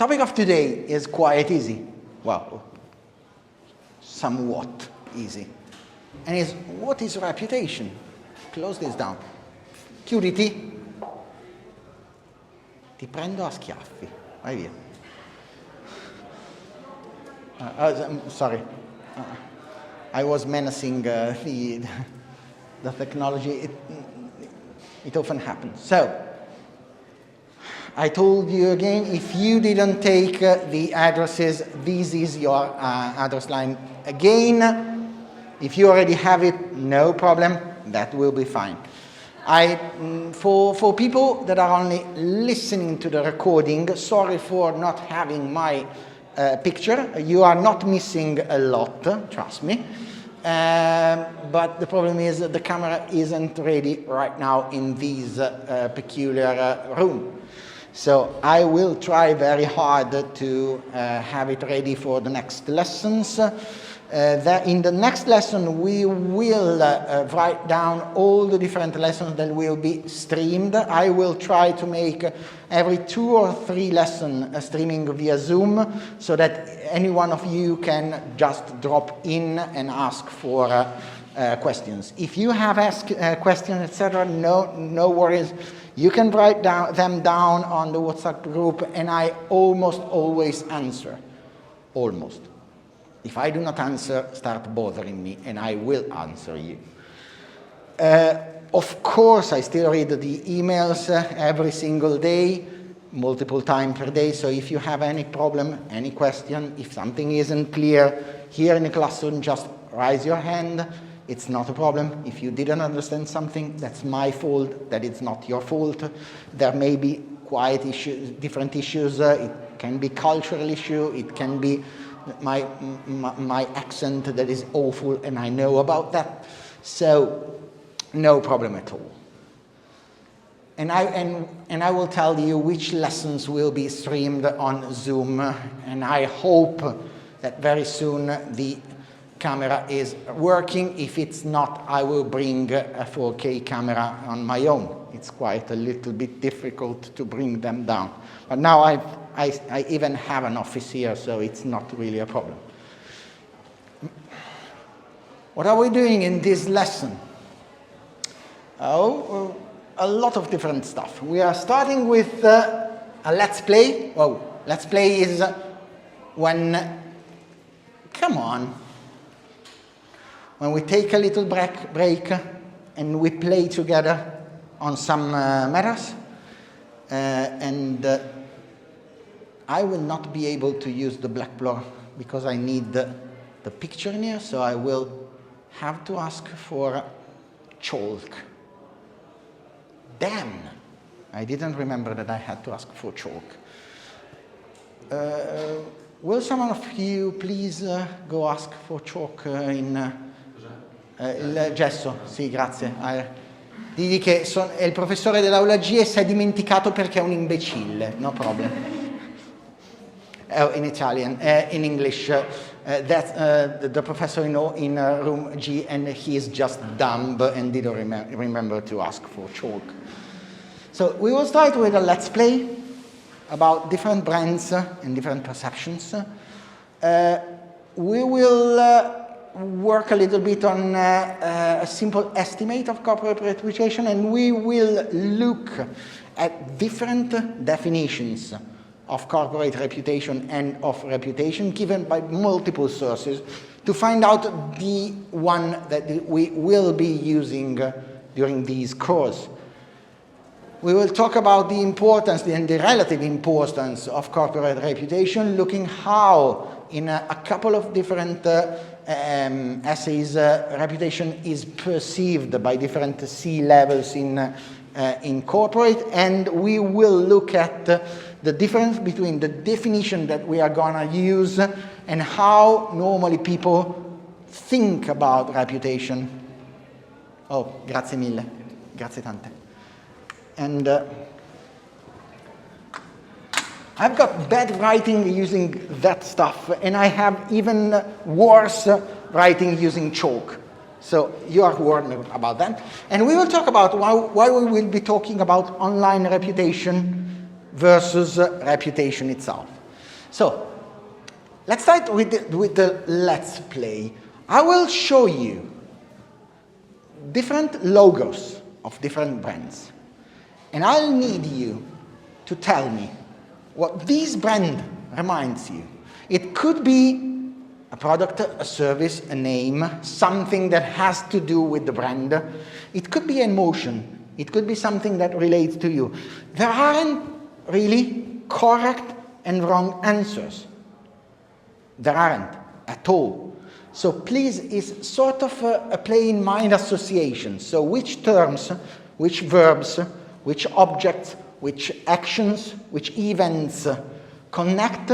Topic of today is quite easy. Well, somewhat easy. And is, what is reputation? Close this down. Chiuditi. Ti prendo a schiaffi. Vai via. Sorry. I was menacing the technology. It often happens. So, I told you again, if you didn't take the addresses, this is your address line again. If you already have it, no problem, that will be fine. For people that are only listening to the recording, sorry for not having my picture. You are not missing a lot, trust me. But the problem is that the camera isn't ready right now in this peculiar room. So I will try very hard to have it ready for the next lessons. In the next lesson, we will write down all the different lessons that will be streamed. I will try to make every 2 or 3 lessons streaming via Zoom, so that any one of you can just drop in and ask for questions. If you have asked questions, etc., no worries. You can write them down on the WhatsApp group, and I almost always answer. Almost. If I do not answer, start bothering me, and I will answer you. Of course, I still read the emails every single day, multiple times per day, so if you have any problem, any question, if something isn't clear here in the classroom, just raise your hand. It's not a problem. If you didn't understand something, that's my fault, that it's not your fault. There may be quite issues, different issues. It can be cultural issue, it can be my accent that is awful, and I know about that. So, no problem at all. And I will tell you which lessons will be streamed on Zoom, and I hope that very soon the camera is working. If it's not, I will bring a 4K camera on my own. It's quite a little bit difficult to bring them down. But now I even have an office here, so it's not really a problem. What are we doing in this lesson? Oh, a lot of different stuff. We are starting with a let's play. Oh, let's play is when, come on, when we take a little break and we play together on some matters. I will not be able to use the blackboard because I need the picture in here, so I will have to ask for chalk. Damn! I didn't remember that I had to ask for chalk. Will someone of you please go ask for chalk in il gesso? Sì, grazie. Digli che è il professore dell'aula G e si è dimenticato perché è un imbecille. No problem. In Italian, in English, that's the professor in room G, and he is just dumb and didn't remember to ask for chalk. So we will start with a let's play about different brands and different perceptions. We will work a little bit on a simple estimate of corporate reputation, and we will look at different definitions of corporate reputation and of reputation given by multiple sources to find out the one that we will be using during this course. We will talk about the importance and the relative importance of corporate reputation, looking how in a couple of different essays reputation is perceived by different C-levels in corporate, and we will look at the difference between the definition that we are going to use and how normally people think about reputation. Oh, grazie mille. Grazie tante. And I've got bad writing using that stuff, and I have even worse writing using chalk. So you are warned about that. And we will talk about why we will be talking about online reputation versus reputation itself. So, let's start with the let's play. I will show you different logos of different brands. And I'll need you to tell me what this brand reminds you. It could be a product, a service, a name, something that has to do with the brand. It could be an emotion. It could be something that relates to you. There aren't really correct and wrong answers. There aren't at all. So please, it's sort of a play in mind association. So which terms, which verbs, which objects, which actions, which events connect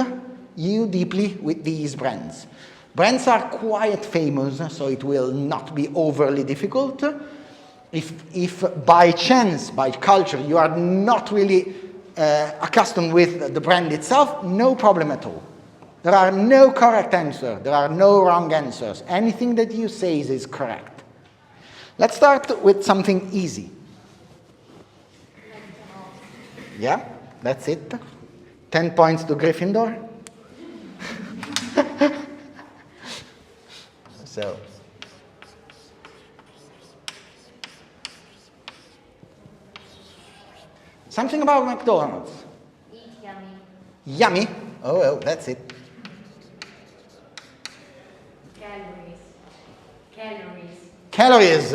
you deeply with these brands. Brands are quite famous, so it will not be overly difficult. If by chance, by culture, you are not really accustomed with the brand itself, no problem at all. There are no correct answers. There are no wrong answers. Anything that you say is correct. Let's start with something easy. Yeah, that's it. 10 points to Gryffindor. So. Something about McDonald's. Eat yummy. Yummy? Oh, well, that's it. Calories. Calories. Calories.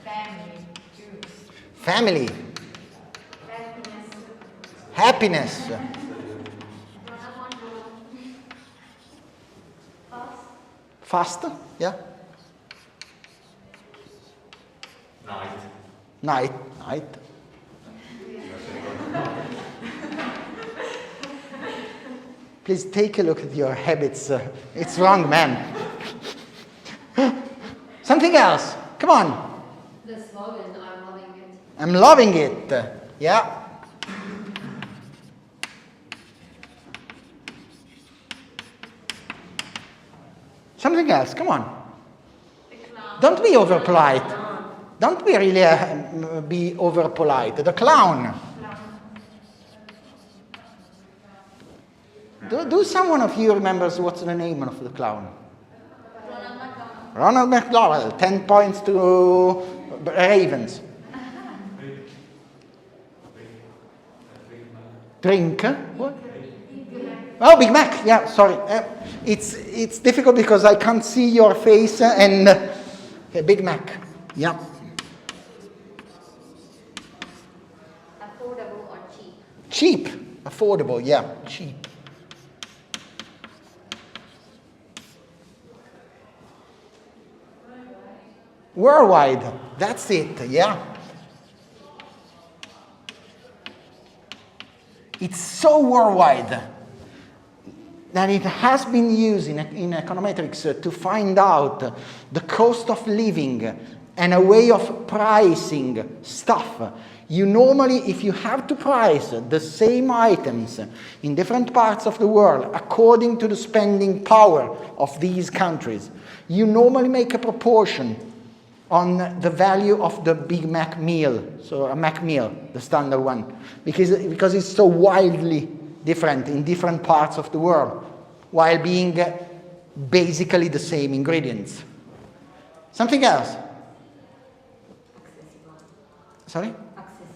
Family. Juice. Family. Happiness. Happiness. Fast. Fast? Yeah. Night. Night. Night. Please take a look at your habits. It's wrong, man. Something else. Come on. The slogan, I'm loving it. I'm loving it. Yeah. Something else. Come on. Don't be over polite. Don't be really be over polite. The clown. Do someone of you remembers what's the name of the clown? Ronald McDonald. 10 points to Ravens. Drink? What? Oh, Big Mac. Yeah, sorry. It's difficult because I can't see your face and Big Mac. Yeah. Affordable or cheap? Cheap. Affordable. Yeah. Cheap. Worldwide. That's it. Yeah. It's so worldwide that it has been used in econometrics to find out the cost of living and a way of pricing stuff. You normally, if you have to price the same items in different parts of the world according to the spending power of these countries, you normally make a proportion on the value of the Big Mac meal, so a Mac meal, the standard one, because it's so wildly different in different parts of the world, while being basically the same ingredients. Something else? Sorry?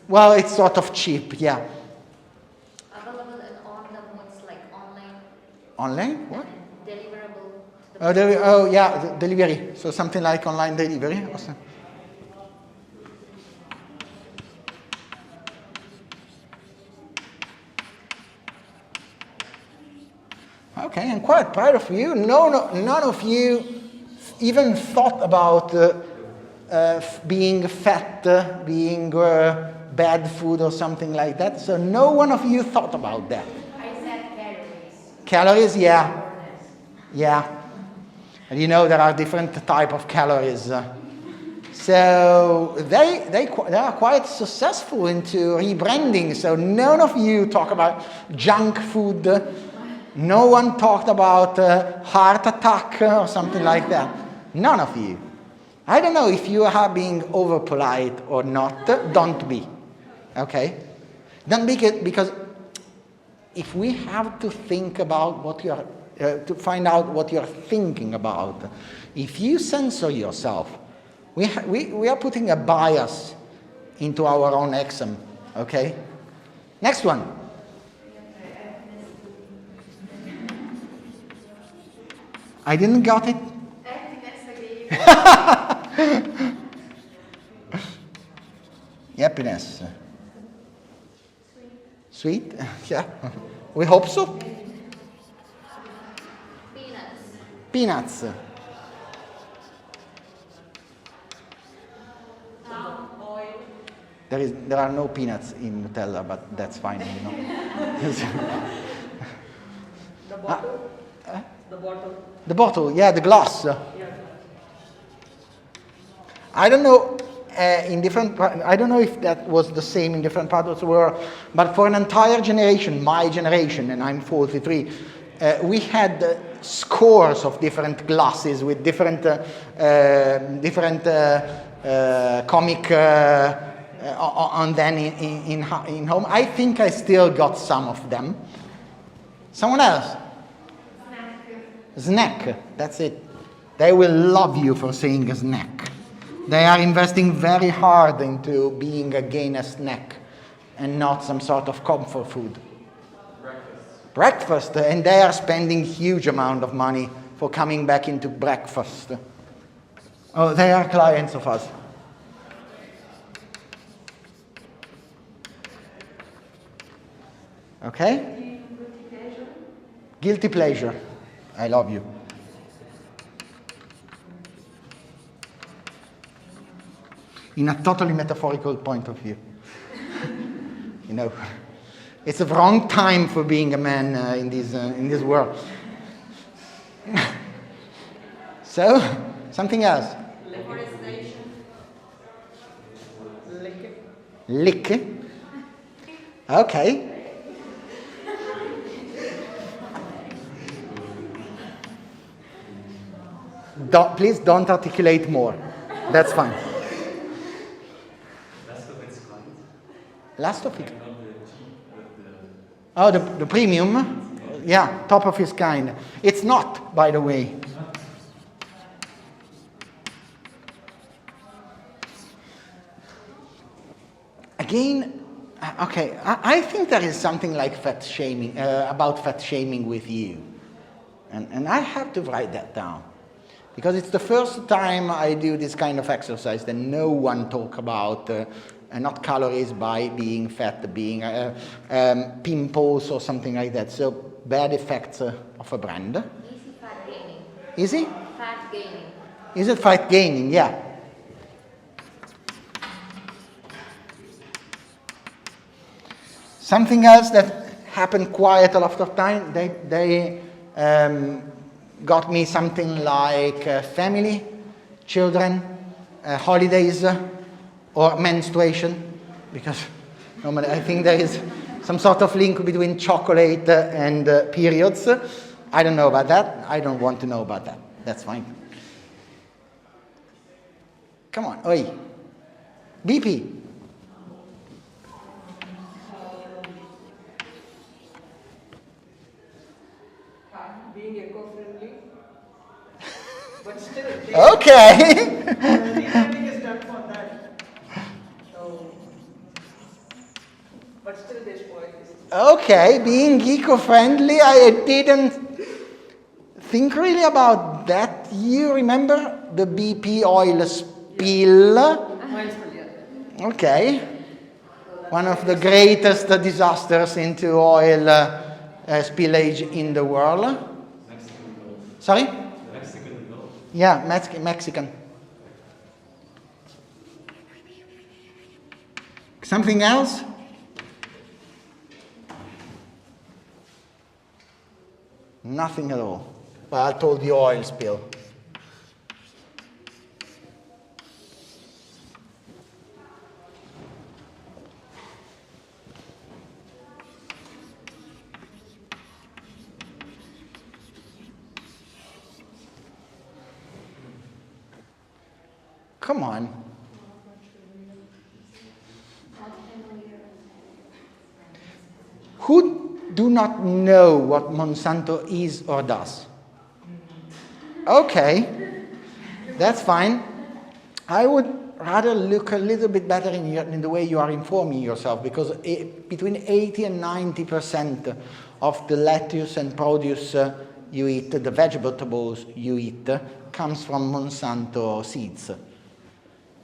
Well, it's sort of cheap, yeah. Available and on the modes like online. Online? What? Deliverable. Oh, yeah, delivery. So something like online delivery. Awesome. Okay, I'm quite proud of you. None of you even thought about being fat, being bad food or something like that. So no one of you thought about that. I said calories. Calories, yeah. Yeah. And you know there are different type of calories. So they are quite successful into rebranding. So none of you talk about junk food. No one talked about heart attack or something like that. None of you. I don't know if you are being over polite or not. Don't be. Okay? Don't be, because if we have to think about what you're, to find out what you're thinking about, if you censor yourself, we are putting a bias into our own exam, okay? Next one. I didn't got it. Happiness. Sweet? Yeah. We hope so. Peanuts. There are no peanuts in Nutella, but that's fine, you know. The bottle? The bottle? The bottle, yeah, the glass. Yeah. I don't know, I don't know if that was the same in different parts of the world, but for an entire generation, my generation, and I'm 43, we had scores of different glasses with different comic on then in home. I think I still got some of them. Someone else? Snack, that's it. They will love you for saying a snack. They are investing very hard into being again a snack and not some sort of comfort food. Breakfast, and they are spending huge amount of money for coming back into breakfast. Oh, they are clients of us. Okay? Guilty pleasure. I love you. In a totally metaphorical point of view. You know, it's a wrong time for being a man in this world. So, something else. Deforestation. Lick. Okay. Please don't articulate more. That's fine. Last of it. Oh, the premium? Yeah, top of his kind. It's not, by the way. Again, okay, I think there is something like fat shaming, about fat shaming with you. And I have to write that down. Because it's the first time I do this kind of exercise that no one talk about not calories by being fat, being pimples or something like that. So bad effects of a brand. Easy fat gaining. Easy? Fat gaining. Is it fat gaining? Yeah. Something else that happened quite a lot of time, they got me something like family, children, holidays, or menstruation, because normally I think there is some sort of link between chocolate and periods. I don't know about that. I don't want to know about that. That's fine. Come on, oi. BP. Being eco-friendly. But still, Okay. rebranding is done for that. So, but still they spoil this. Okay, being eco-friendly, I didn't think really about that. You remember the BP oil spill? Mine's brilliant. Okay. One of the greatest disasters into oil spillage in the world. Sorry? Mexican Gulf. Yeah, Mexican. Something else? Nothing at all. Well, I told you oil spill. Come on. Who do not know what Monsanto is or does. Okay, that's fine. I would rather look a little bit better in the way you are informing yourself, because between 80 and 90% of the lettuce and produce you eat, the vegetables you eat, comes from Monsanto seeds.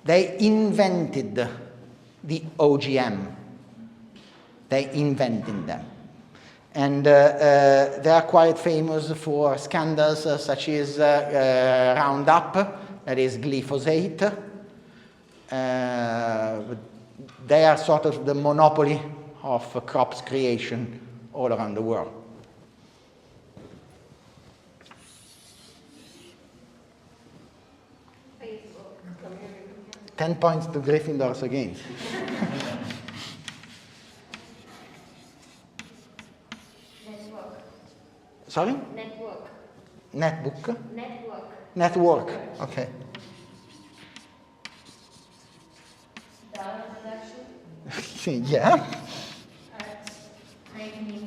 They invented the OGM. They invented them. And they are quite famous for scandals such as Roundup, that is glyphosate. They are sort of the monopoly of crops creation all around the world. Facebook. 10 points to Gryffindors again. Network. Sorry? Network. Netbook? Network. Network, okay. Data production. Yeah. Fake news.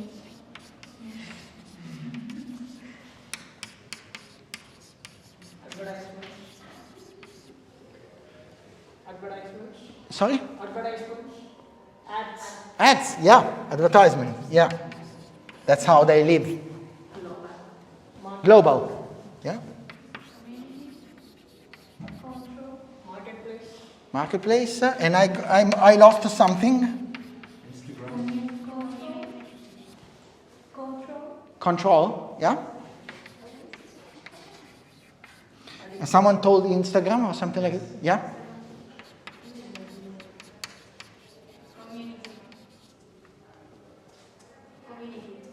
Advertisements. Advertisements. Sorry? Advertisements. Ads. Ads, yeah. Advertisement, yeah. That's how they live. Global, yeah. Marketplace. Marketplace, and I lost something. Control, yeah. And someone told Instagram or something like that, yeah.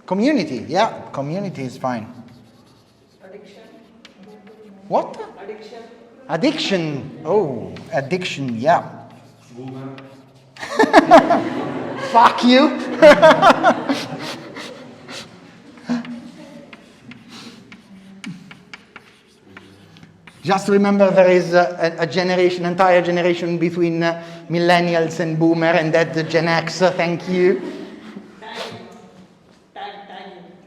Community, yeah. Community is fine. Addiction. What? Addiction. Addiction. Oh, addiction, yeah. Boomer. Fuck you. Just remember there is a generation, entire generation between millennials and boomer, and that the Gen X, thank you.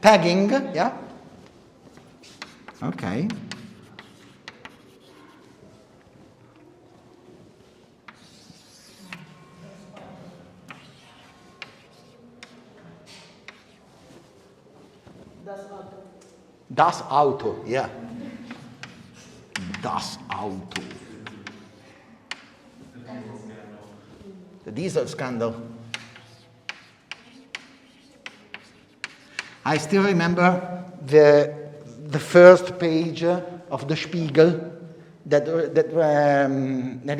Tagging. Tagging, yeah. Okay. Das Auto, yeah. Das Auto. The diesel scandal. I still remember the first page of the Spiegel that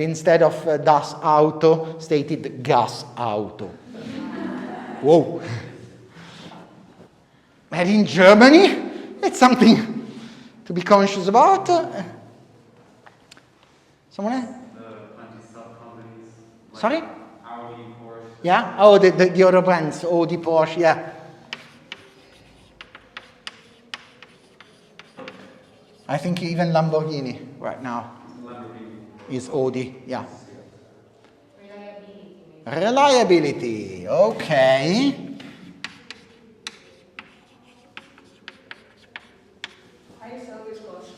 instead of Das Auto stated Gas Auto. Whoa. And in Germany, it's something to be conscious about. Someone else? The 20 sub-companies. Like Sorry? Audi, Porsche. Yeah? Oh, the other brands, Audi, Porsche, yeah. I think even Lamborghini right now Lamborghini. is Audi, yeah. Reliability. Reliability, okay. High service cost.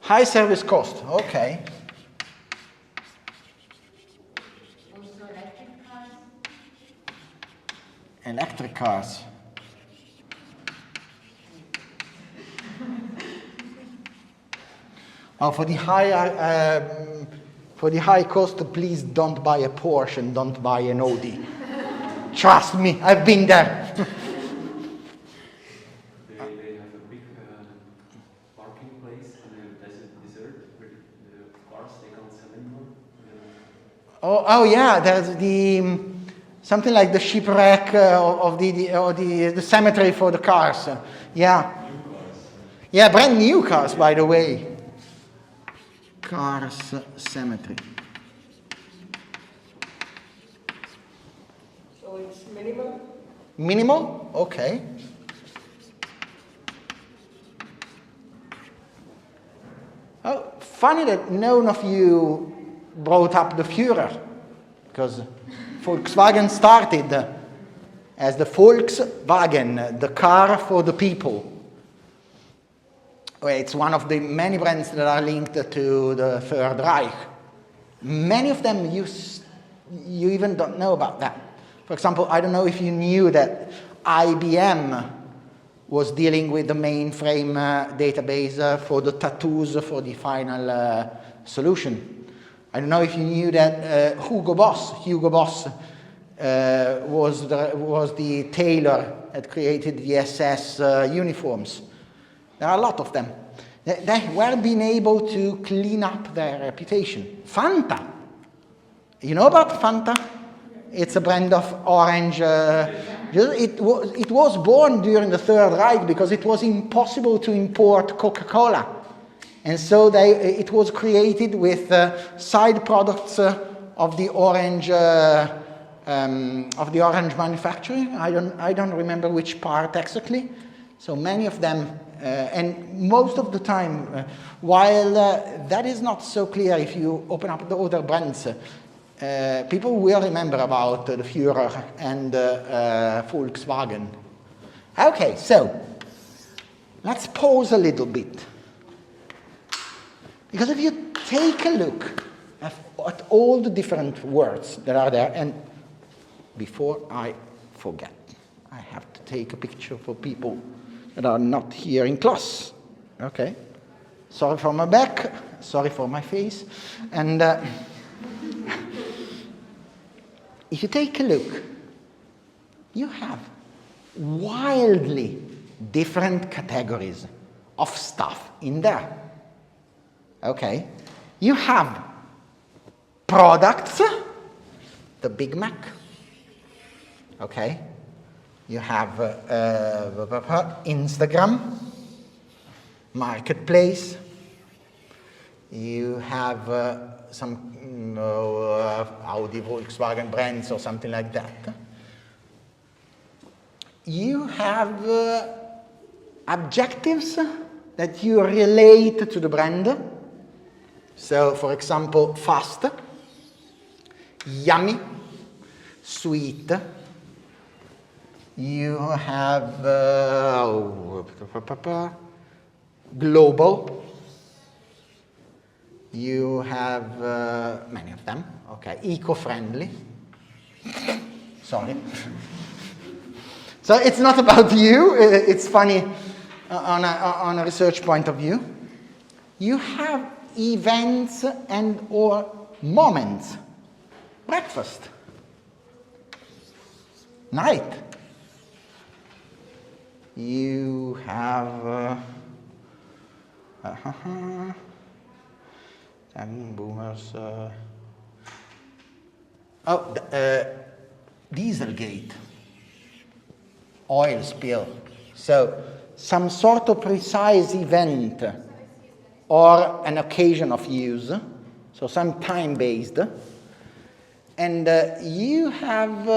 High service cost, okay. Also electric cars. Electric cars. Oh, for the high cost, please don't buy a Porsche and don't buy an Audi. Trust me, I've been there. They have a big parking place in the desert where the cars they can't sell anymore. Oh yeah, there's the something like the shipwreck of the cemetery for the cars. Yeah. New cars. Yeah, brand new cars, by the way. Cars cemetery. So it's minimal. Minimal? Okay. Oh, funny that none of you brought up the Führer, because Volkswagen started as the Volkswagen, the car for the people. It's one of the many brands that are linked to the Third Reich. Many of them you even don't know about that. For example, I don't know if you knew that IBM was dealing with the mainframe database for the tattoos for the final solution. I don't know if you knew that Hugo Boss was the tailor that created the SS uniforms. There are a lot of them. They were being able to clean up their reputation. Fanta. You know about Fanta? It's a brand of orange. It was born during the Third Reich because it was impossible to import Coca-Cola. And so it was created with side products of the orange manufacturing. I don't remember which part exactly. So many of them, and most of the time, while that is not so clear if you open up the other brands, people will remember about the Führer and Volkswagen. Okay, so let's pause a little bit. Because if you take a look at all the different words that are there, and before I forget, I have to take a picture for people that are not here in class. Okay? Sorry for my back, sorry for my face. And if you take a look, you have wildly different categories of stuff in there. Okay? You have products, the Big Mac. Okay? You have Instagram, Marketplace. You have some Audi, Volkswagen brands or something like that. You have adjectives that you relate to the brand. So, for example, fast, yummy, sweet. You have global. You have many of them. Okay, eco-friendly. Sorry. So it's not about you. It's funny on a research point of view. You have events and or moments. Breakfast. Night. You have boomers. Dieselgate. Oil spill. So some sort of precise event or an occasion of use. So some time-based. And you have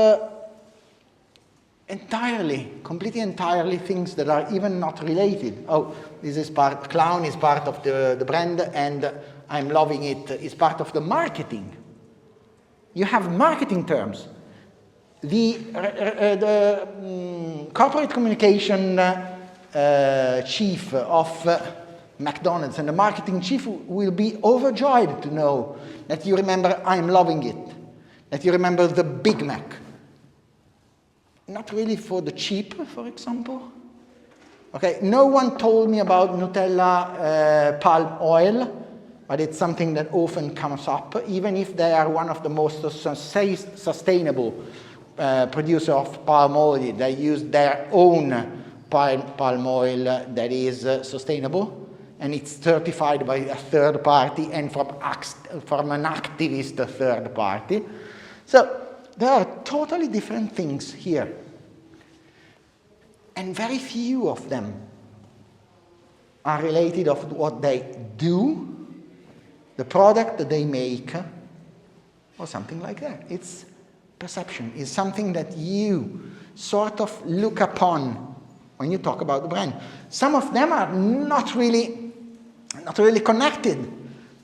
completely entirely things that are even not related. Oh, this is clown is part of the brand and I'm loving it is part of the marketing. You have marketing terms. The corporate communication chief of McDonald's and the marketing chief will be overjoyed to know that you remember I'm loving it, that you remember the Big Mac. Not really for the cheap, for example. Okay, no one told me about Nutella palm oil, but it's something that often comes up, even if they are one of the most sustainable producer of palm oil. They use their own palm oil that is sustainable, and it's certified by a third party and from an activist third party. So there are totally different things here. And very few of them are related of what they do, the product that they make, or something like that. It's perception. It's something that you sort of look upon when you talk about the brand. Some of them are not really connected.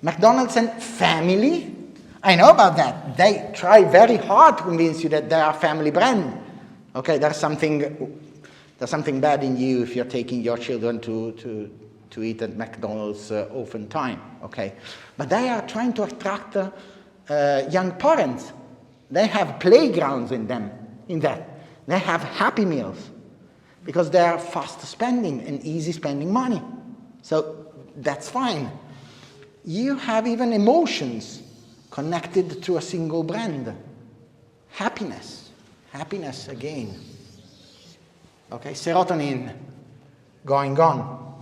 McDonald's and family, I know about that. They try very hard to convince you that they are a family brand. Okay, there's something bad in you if you're taking your children to eat at McDonald's often time, okay? But they are trying to attract young parents. They have playgrounds in that. They have happy meals because they are fast spending and easy spending money. So that's fine. You have even emotions connected to a single brand. Happiness again. Okay, serotonin going on.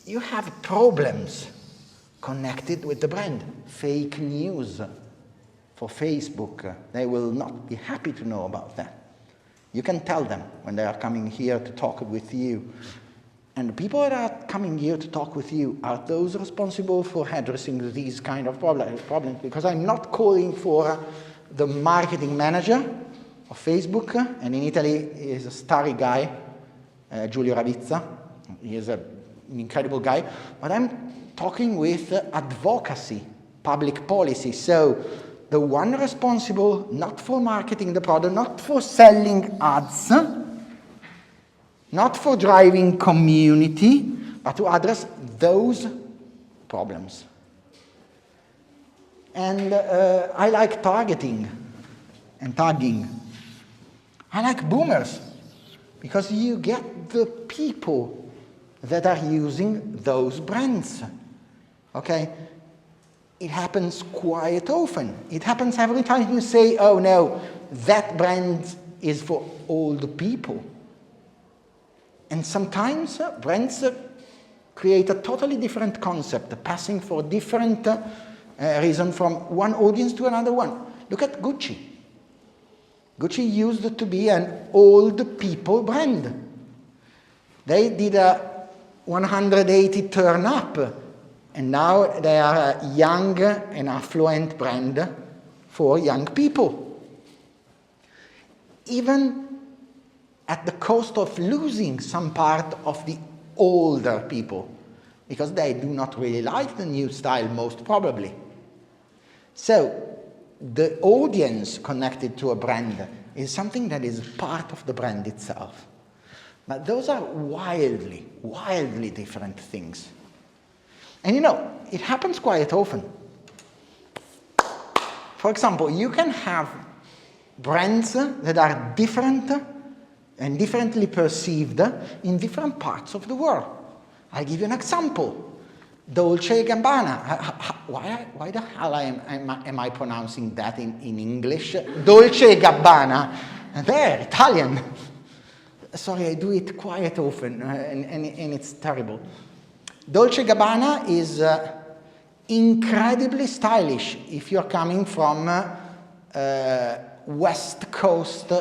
You have problems connected with the brand. Fake news for Facebook. They will not be happy to know about that. You can tell them when they are coming here to talk with you. And the people that are coming here to talk with you are those responsible for addressing these kind of problems. Because I'm not calling for the marketing manager of Facebook, and in Italy he is a starry guy, Giulio Ravizza. He is an incredible guy. But I'm talking with advocacy, public policy. So the one responsible not for marketing the product, not for selling ads, not for driving community, but to address those problems. And I like targeting and tagging. I like boomers, because you get the people that are using those brands, okay? It happens quite often. It happens every time you say, oh no, that brand is for old people. And sometimes brands create a totally different concept, passing for different reason from one audience to another one. Look at Gucci. Gucci used to be an old people brand. They did a 180 turn up, and now they are a young and affluent brand for young people. Even at the cost of losing some part of the older people, because they do not really like the new style, most probably. So the audience connected to a brand is something that is part of the brand itself. But those are wildly, wildly different things. And you know, it happens quite often. For example, you can have brands that are different and differently perceived in different parts of the world. I'll give you an example. Dolce & Gabbana. Why the hell am I pronouncing that in English? Dolce & Gabbana. They're Italian. Sorry, I do it quite often, and it's terrible. Dolce & Gabbana is incredibly stylish if you're coming from West Coast,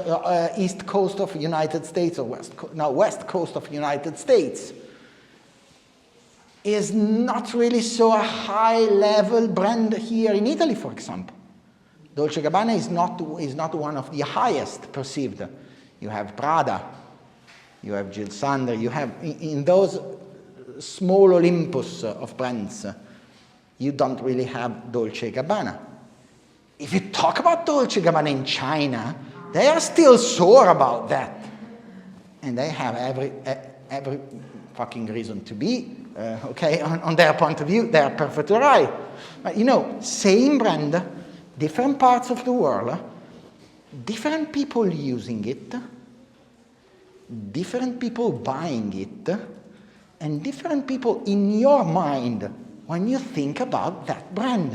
East Coast of United States, or West Coast of United States. Is not really so a high-level brand here in Italy, for example. Dolce & Gabbana is not one of the highest perceived. You have Prada, you have Jill Sander, you have, in those small Olympus of brands, you don't really have Dolce & Gabbana. If you talk about Dolce & Gabbana in China, they are still sore about that. And they have every fucking reason to be, okay, on their point of view, they are perfectly right. But you know, same brand, different parts of the world, different people using it, different people buying it, and different people in your mind when you think about that brand.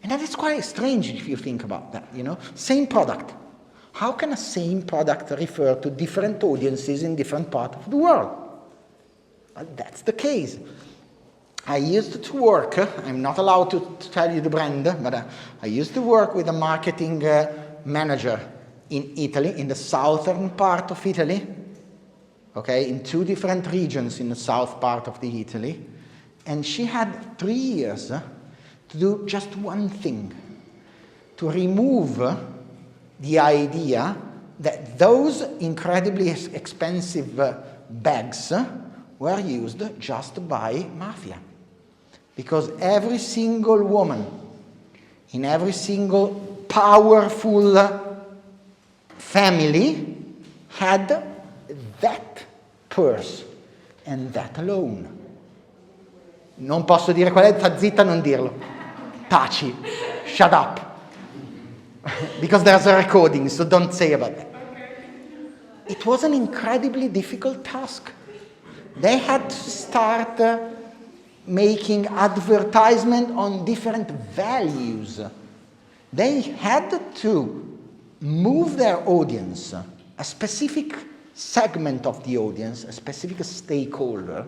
And that is quite strange if you think about that, you know? Same product. How can a same product refer to different audiences in different parts of the world? But that's the case. I used to work, I'm not allowed to tell you the brand, but I used to work with a marketing manager in Italy, in the southern part of Italy, okay, in 2 different regions in the south part of the Italy, and she had 3 years to do just one thing, to remove the idea that those incredibly expensive bags were used just by mafia. Because every single woman in every single powerful family had that purse and that alone. Non posso dire qual è, sta zitta, non dirlo. Taci, shut up. Because there's a recording, so don't say about that. It was an incredibly difficult task. They had to start making advertisement on different values. They had to move their audience, a specific segment of the audience, a specific stakeholder,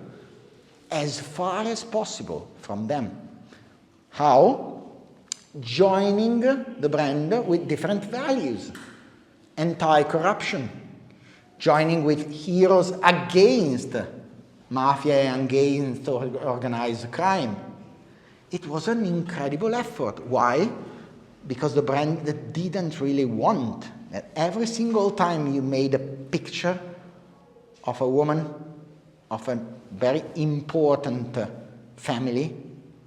as far as possible from them. How? Joining the brand with different values. Anti-corruption. Joining with heroes against mafia and against organized crime. It was an incredible effort. Why? Because the brand didn't really want that every single time you made a picture of a woman, of a very important family,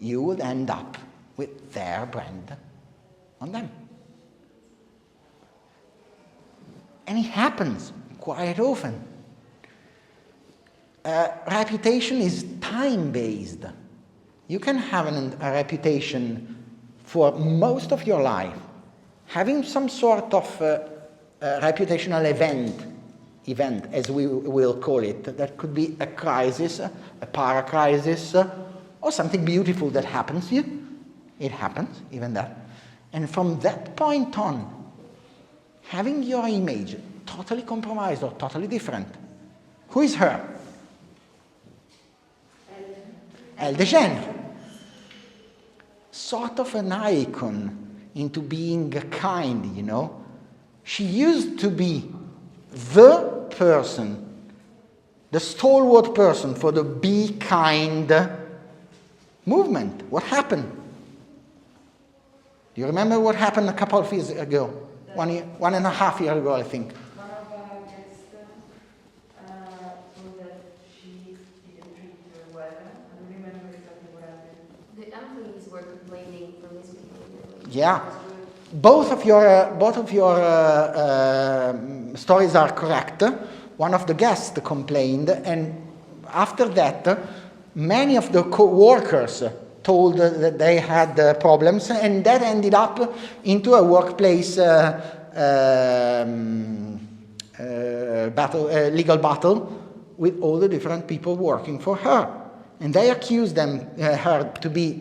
you would end up with their brand on them. And it happens quite often. Reputation is time-based. You can have a reputation for most of your life. Having some sort of reputational event, as we will call it, that could be a crisis, a para-crisis, or something beautiful that happens to you. It happens, even that. And from that point on, having your image totally compromised or totally different. Who is her? Elle DeGeneres. Sort of an icon into being kind, you know. She used to be the person, the stalwart person for the Be Kind movement. What happened? Do you remember what happened a couple of years ago? 1.5 years ago, I think. One of our guests told that she didn't treat her well. I don't remember exactly what happened. The employees were complaining for misbehavior. Yeah. Both of your stories are correct. One of the guests complained, and after that, many of the co-workers told that they had problems, and that ended up into a workplace legal battle with all the different people working for her. And they accused her to be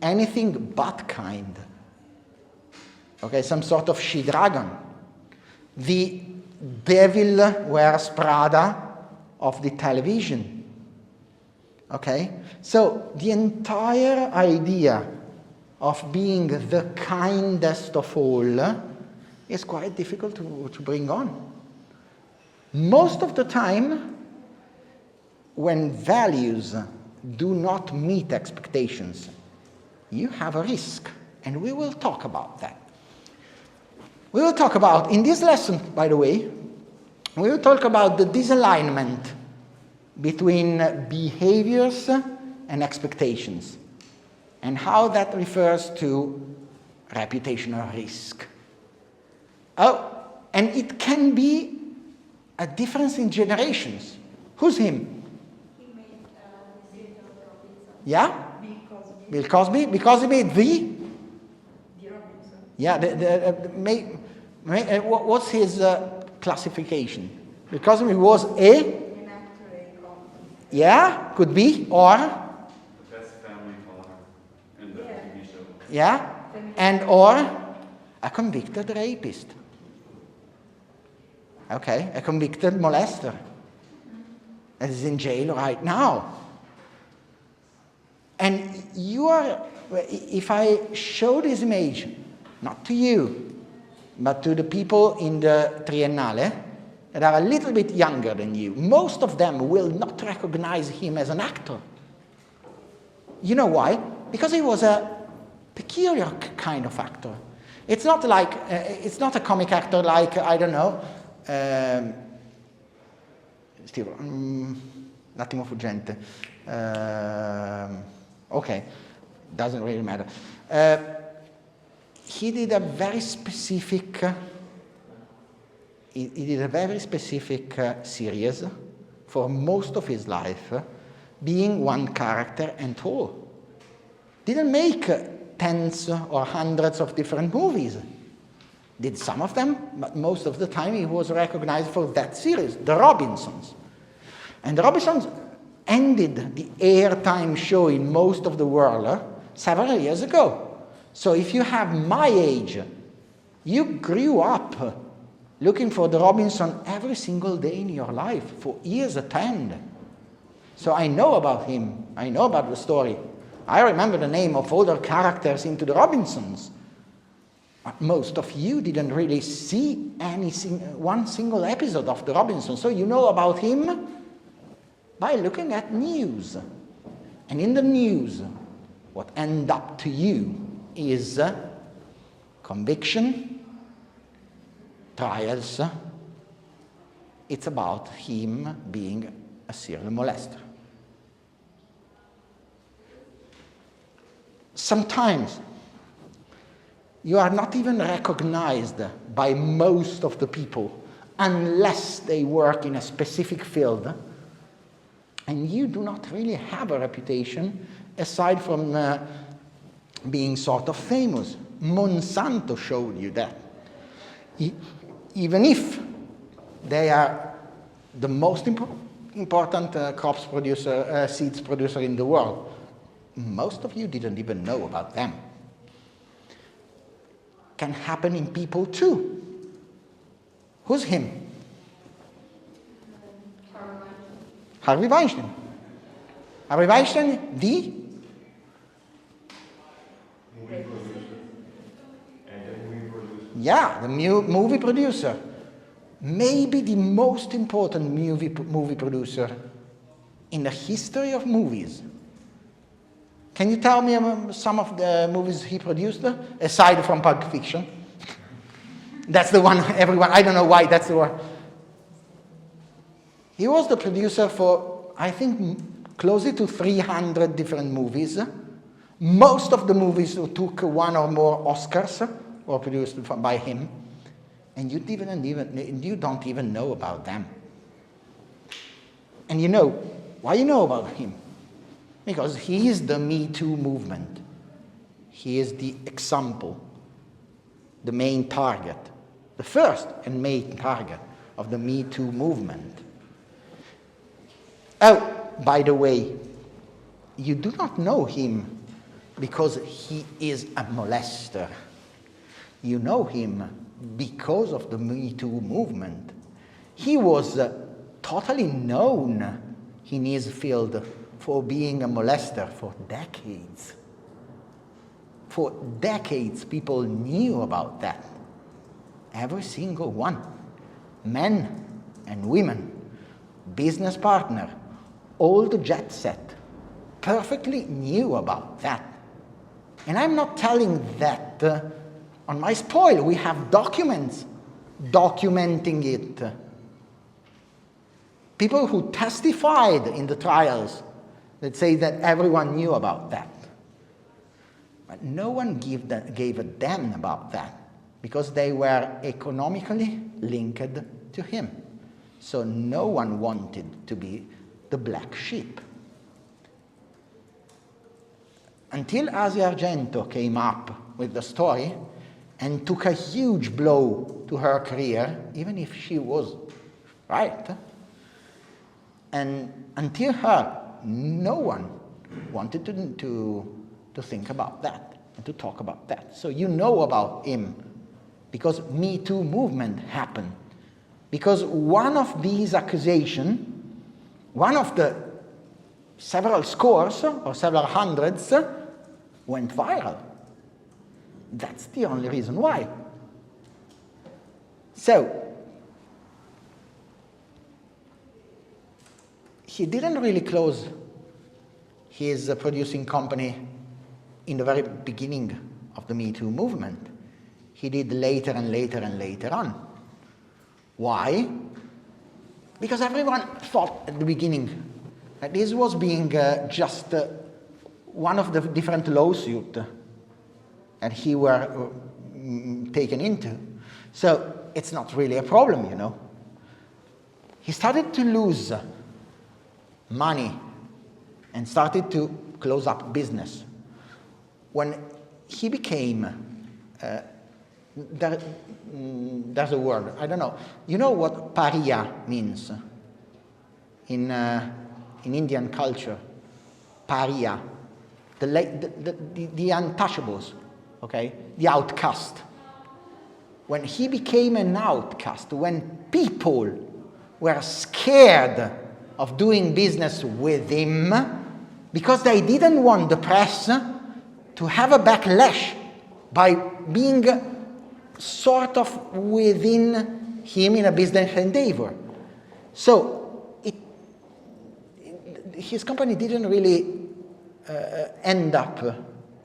anything but kind. Okay, some sort of she-dragon. The devil wears Prada of the television. Okay? So the entire idea of being the kindest of all is quite difficult to bring on. Most of the time, when values do not meet expectations, you have a risk, and we will talk about that. We will talk about, in this lesson, by the way, we will talk about the disalignment between behaviors and expectations, and how that refers to reputational risk. Oh, and it can be a difference in generations. Who's him? He made Yeah? Bill Cosby. Bill Cosby, the Robinson. Yeah, what's his classification? Bill Cosby was a... An actor, a comic. Yeah, could be, or... The best family father in the TV show. Yeah, and or a convicted rapist. Okay, a convicted molester that is in jail right now. And you are, if I show this image, not to you, but to the people in the Triennale that are a little bit younger than you, most of them will not recognize him as an actor. You know why? Because he was a peculiar kind of actor. It's not like, it's not a comic actor like, I don't know, un attimo fuggente. Okay, doesn't really matter. He did a very specific he did a very specific series for most of his life, being one character and all. Didn't make tens or hundreds of different movies. Did some of them, but most of the time he was recognized for that series, The Robinsons. And The Robinsons ended the airtime show in most of the world several years ago. So if you have my age, you grew up looking for The Robinson every single day in your life for years at end. So I know about him, I know about the story. I remember the name of all the characters into The Robinsons. But most of you didn't really see one single episode of The Robinsons, so you know about him by looking at news. And in the news, what end up to you is conviction, trials. It's about him being a serial molester. Sometimes you are not even recognized by most of the people unless they work in a specific field, and you do not really have a reputation aside from being sort of famous. Monsanto showed you that. Even if they are the most important crops producer, seeds producer in the world, most of you didn't even know about them. Can happen in people too. Who's him? Harvey Weinstein. Harvey Weinstein, the yeah, the movie producer. Maybe the most important movie producer in the history of movies. Can you tell me some of the movies he produced, aside from Pulp Fiction? That's the one everyone, I don't know why, that's the one. He was the producer for, I think, closely to 300 different movies. Most of the movies took one or more Oscars were produced by him. And you don't even know about them. And you know, why you know about him? Because he is the Me Too movement. He is the example, the main target, the first and main target of the Me Too movement. Oh, by the way, you do not know him because he is a molester. You know him because of the Me Too movement. He was totally known in his field for being a molester for decades. For decades, people knew about that. Every single one. Men and women, business partner, all the jet set, perfectly knew about that. And I'm not telling that on my spoil. We have documents documenting it. People who testified in the trials that say that everyone knew about that. But no one gave a damn about that because they were economically linked to him. So no one wanted to be the black sheep. Until Asia Argento came up with the story and took a huge blow to her career, even if she was right. And until her, no one wanted to think about that and to talk about that. So you know about him because Me Too movement happened. Because one of these accusations, one of the several scores or several hundreds went viral. That's the only reason why. So, he didn't really close his producing company in the very beginning of the Me Too movement. He did later and later and later on. Why? Because everyone thought at the beginning that this was being just one of the different lawsuits that he were taken into. So it's not really a problem, you know. He started to lose money and started to close up business. When he became, there's a word, I don't know. You know what pariah means in Indian culture? Pariah, the untouchables, okay? The outcast. When he became an outcast, when people were scared of doing business with him because they didn't want the press to have a backlash by being sort of within him in a business endeavor. So his company didn't really end up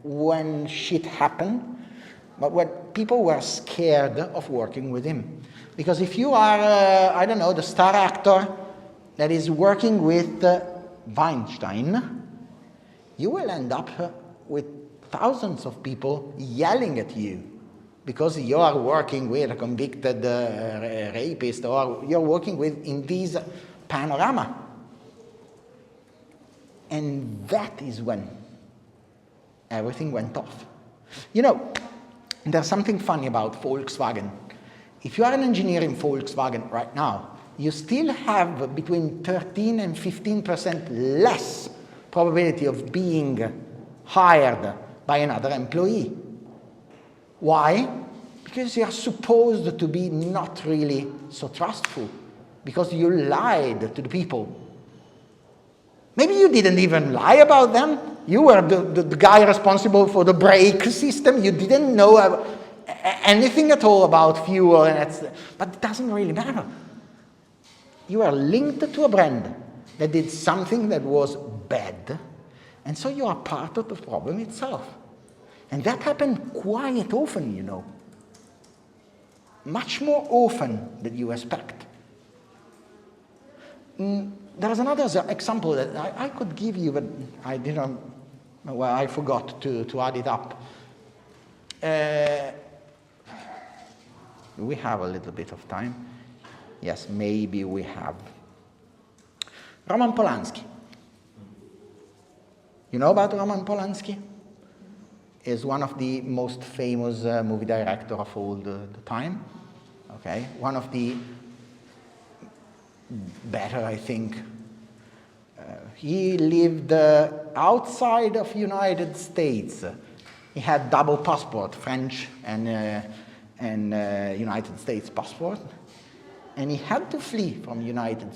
when shit happened, but when people were scared of working with him. Because if you are, I don't know, the star actor that is working with Weinstein, you will end up with thousands of people yelling at you because you are working with a convicted rapist, or you're working with in this panorama. And that is when everything went off. You know, there's something funny about Volkswagen. If you are an engineer in Volkswagen right now, you still have between 13 and 15% less probability of being hired by another employee. Why? Because you are supposed to be not really so trustful, because you lied to the people. Maybe you didn't even lie about them. You were the guy responsible for the brake system. You didn't know anything at all about fuel, but it doesn't really matter. You are linked to a brand that did something that was bad, and so you are part of the problem itself. And that happened quite often, you know. Much more often than you expect. There's another example that I could give you, but I didn't, well, I forgot to add it up. We have a little bit of time. Yes, maybe we have. Roman Polanski. You know about Roman Polanski? Is one of the most famous movie directors of all the time. Okay, one of the better, I think. He lived outside of United States. He had double passport, French and United States passport, and he had to flee from United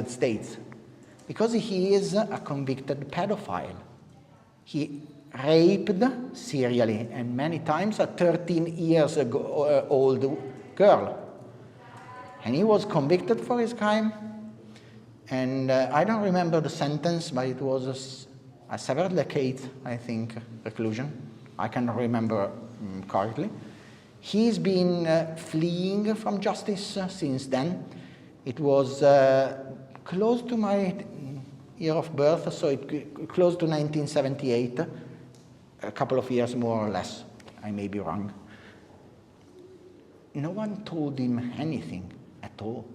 States because he is a convicted pedophile. He raped serially and many times a 13 years old girl. And he was convicted for his crime. And I don't remember the sentence, but it was a several decades, I think, reclusion. I cannot remember correctly. He's been fleeing from justice since then. It was close to my year of birth, so close to 1978, a couple of years more or less. I may be wrong. No one told him anything at all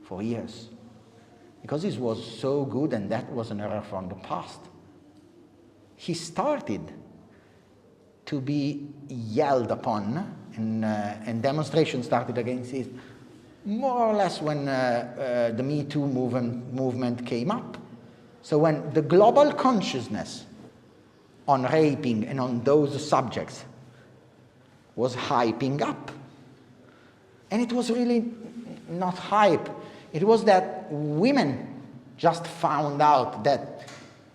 for years, because he was so good, and that was an error from the past. He started to be yelled upon, and demonstrations started against it more or less when the Me Too movement came up. So when the global consciousness on raping and on those subjects was hyping up, and it was really not hype, it was that women just found out that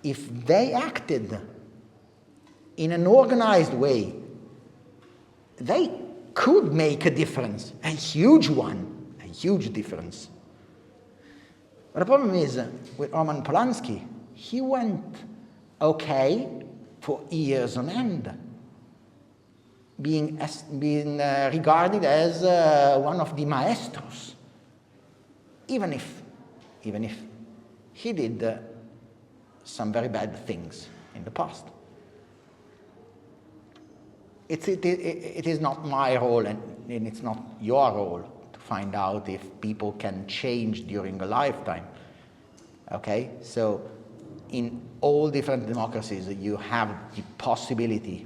if they acted in an organized way, they could make a difference, a huge one, a huge difference. But the problem is, with Roman Polanski, he went okay for years on end, being regarded as one of the maestros, even if he did some very bad things in the past. it is not my role and it's not your role to find out if people can change during a lifetime. Okay? So in all different democracies, you have the possibility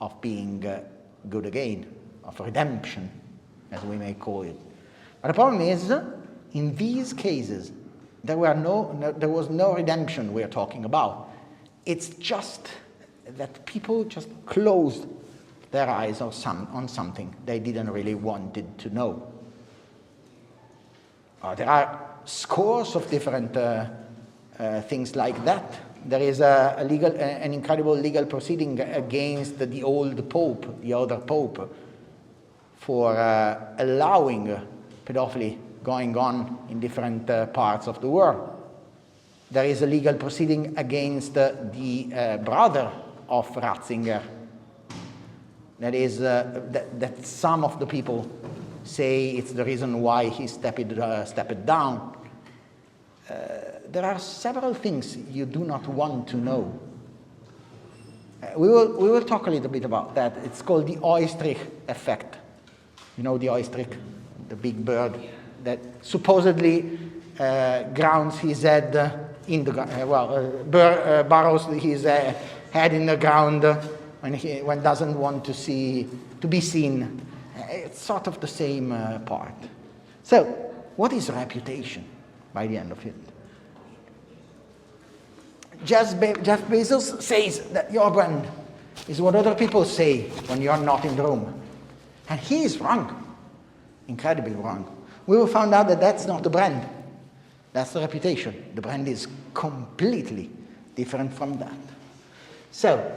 of being good again, of redemption, as we may call it. But the problem is, in these cases, there was no redemption we are talking about. It's just that people just closed their eyes on something they didn't really wanted to know. There are scores of different things like that. There is an incredible legal proceeding against the old pope, the other pope, for allowing pedophily going on in different parts of the world. There is a legal proceeding against the brother of Ratzinger. That is, that some of the people say it's the reason why he stepped down. There are several things you do not want to know. We will talk a little bit about that. It's called the Oestrich effect. You know the Oestrich, the big bird that supposedly grounds his head in the burrows his head in the ground when doesn't want to be seen. It's sort of the same part. So, what is reputation by the end of it? Jeff Bezos says that your brand is what other people say when you're not in the room. And he is wrong, incredibly wrong. We will find out that that's not the brand. That's the reputation. The brand is completely different from that. So,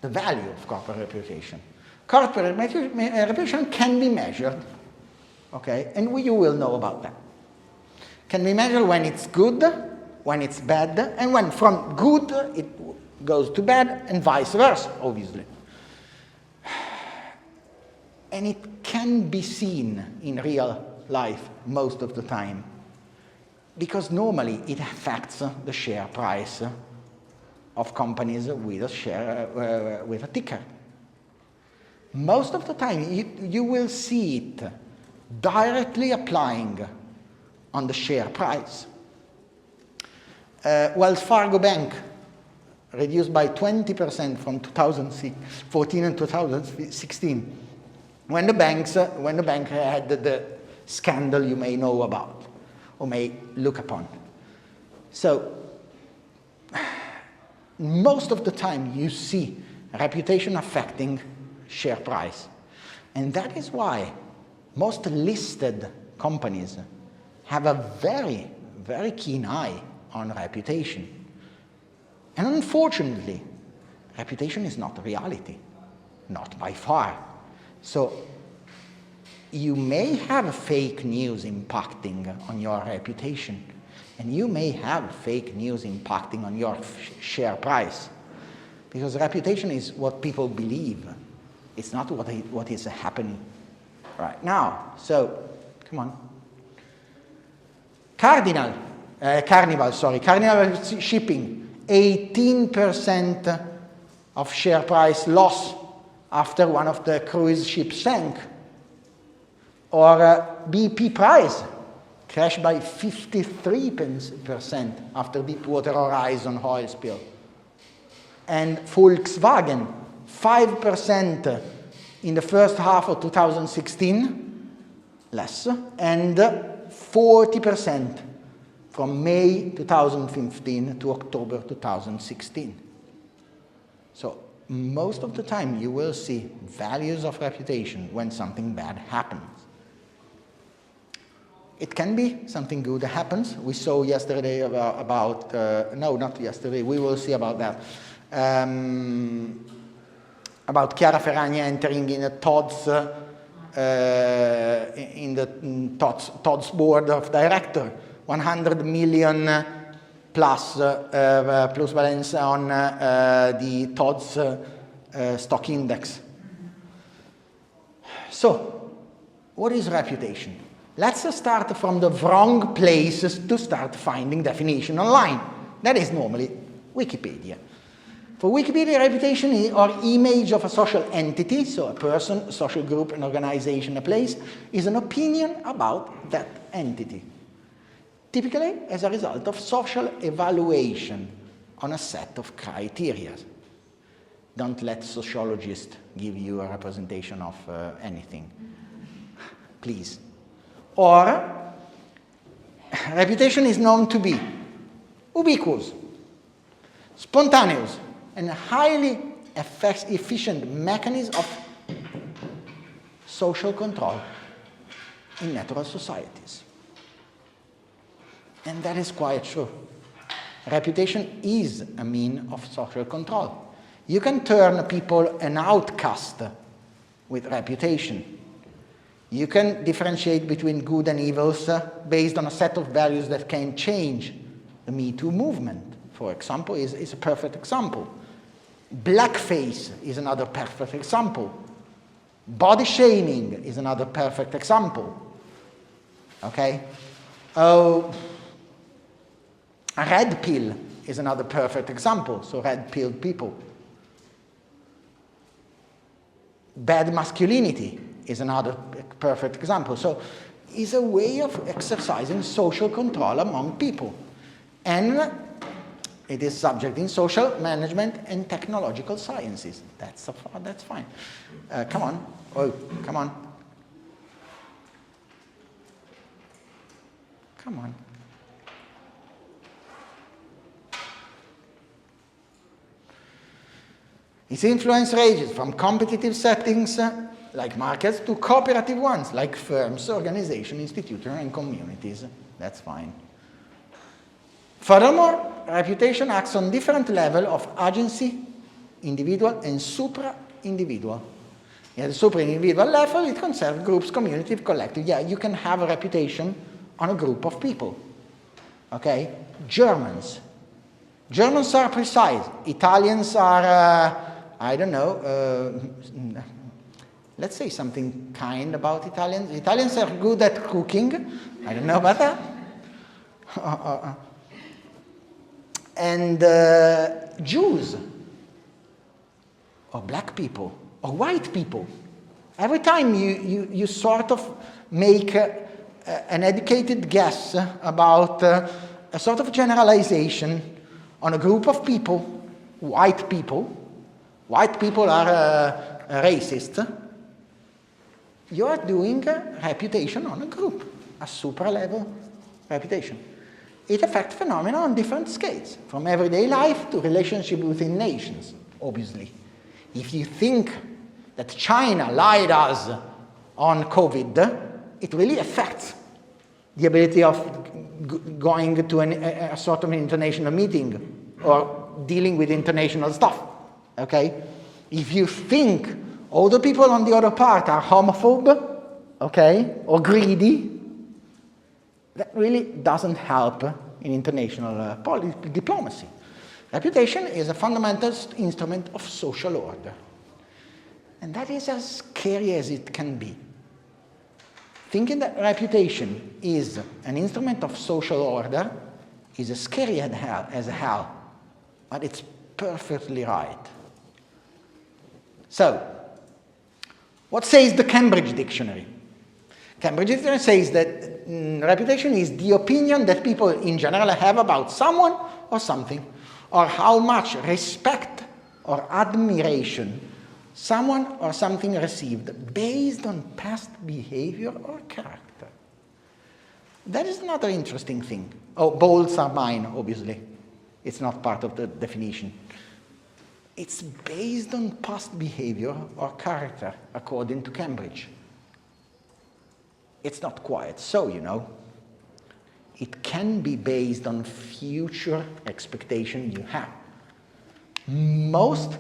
the value of corporate reputation. Corporate reputation can be measured, okay? And you will know about that. Can be measured when it's good, when it's bad, and when from good it goes to bad, and vice versa, obviously. And it can be seen in real life most of the time, because normally it affects the share price of companies with a share with a ticker. Most of the time you will see it directly applying on the share price. Wells Fargo Bank reduced by 20% from 2014 and 2016 when the bank had the scandal you may know about or may look upon. So most of the time you see reputation affecting share price. And that is why most listed companies have a very, very keen eye on reputation. And unfortunately, reputation is not reality, not by far. So you may have fake news impacting on your reputation, and you may have fake news impacting on your share price, because reputation is what people believe. It's not what is happening right now. So, come on. Carnival Shipping, 18% of share price loss after one of the cruise ships sank. Or BP price crashed by 53% after Deepwater Horizon oil spill. And Volkswagen, 5% in the first half of 2016, less, and 40% from May 2015 to October 2016. So most of the time you will see values of reputation when something bad happens. It can be something good that happens. We saw yesterday no, not yesterday, we will see about that. About Chiara Ferragni entering in Todd's board of director, 100 million plus balance on the Todd's stock index. So, what is reputation? Let's start from the wrong places to start finding definition online. That is normally Wikipedia. For Wikipedia, reputation or image of a social entity, so a person, a social group, an organization, a place, is an opinion about that entity. Typically as a result of social evaluation on a set of criteria. Don't let sociologists give you a representation of anything, please. Or, reputation is known to be ubiquitous, spontaneous, and a highly efficient mechanism of social control in natural societies. And that is quite true. Reputation is a mean of social control. You can turn people an outcast with reputation. You can differentiate between good and evils based on a set of values that can change. The Me Too movement, for example, is a perfect example. Blackface is another perfect example. Body shaming is another perfect example. Okay? Oh, a red pill is another perfect example, so red-pilled people. Bad masculinity is another perfect example. So it's a way of exercising social control among people. And it is subject in social management and technological sciences. That's fine. Come on. Oh, come on. Come on. Its influence ranges from competitive settings like markets to cooperative ones like firms, organizations, institutions, and communities. That's fine. Furthermore, reputation acts on different levels of agency, individual and supra-individual. At the supra-individual level, it concerns groups, communities, collective. Yeah, you can have a reputation on a group of people. Okay? Germans. Germans are precise. Italians are, I don't know, let's say something kind about Italians. Italians are good at cooking. I don't know about that. And Jews, or black people, or white people. Every time you sort of make an educated guess about a sort of generalization on a group of people, white people are racist, you are doing a reputation on a group, a supra-level reputation. It affects phenomena on different scales, from everyday life to relationship within nations, obviously. If you think that China lied us on COVID, it really affects the ability of going to a sort of international meeting or dealing with international stuff, okay? If you think all the people on the other part are homophobe, okay, or greedy, that really doesn't help in international diplomacy. Reputation is a fundamental instrument of social order. And that is as scary as it can be. Thinking that reputation is an instrument of social order is as scary as hell, but it's perfectly right. So, what says the Cambridge Dictionary? Cambridge Dictionary says that reputation is the opinion that people in general have about someone or something, or how much respect or admiration someone or something received based on past behavior or character. That is another interesting thing. Oh, bolds are mine, obviously. It's not part of the definition. It's based on past behavior or character, according to Cambridge. It's not quite so, you know. It can be based on future expectation you have. Most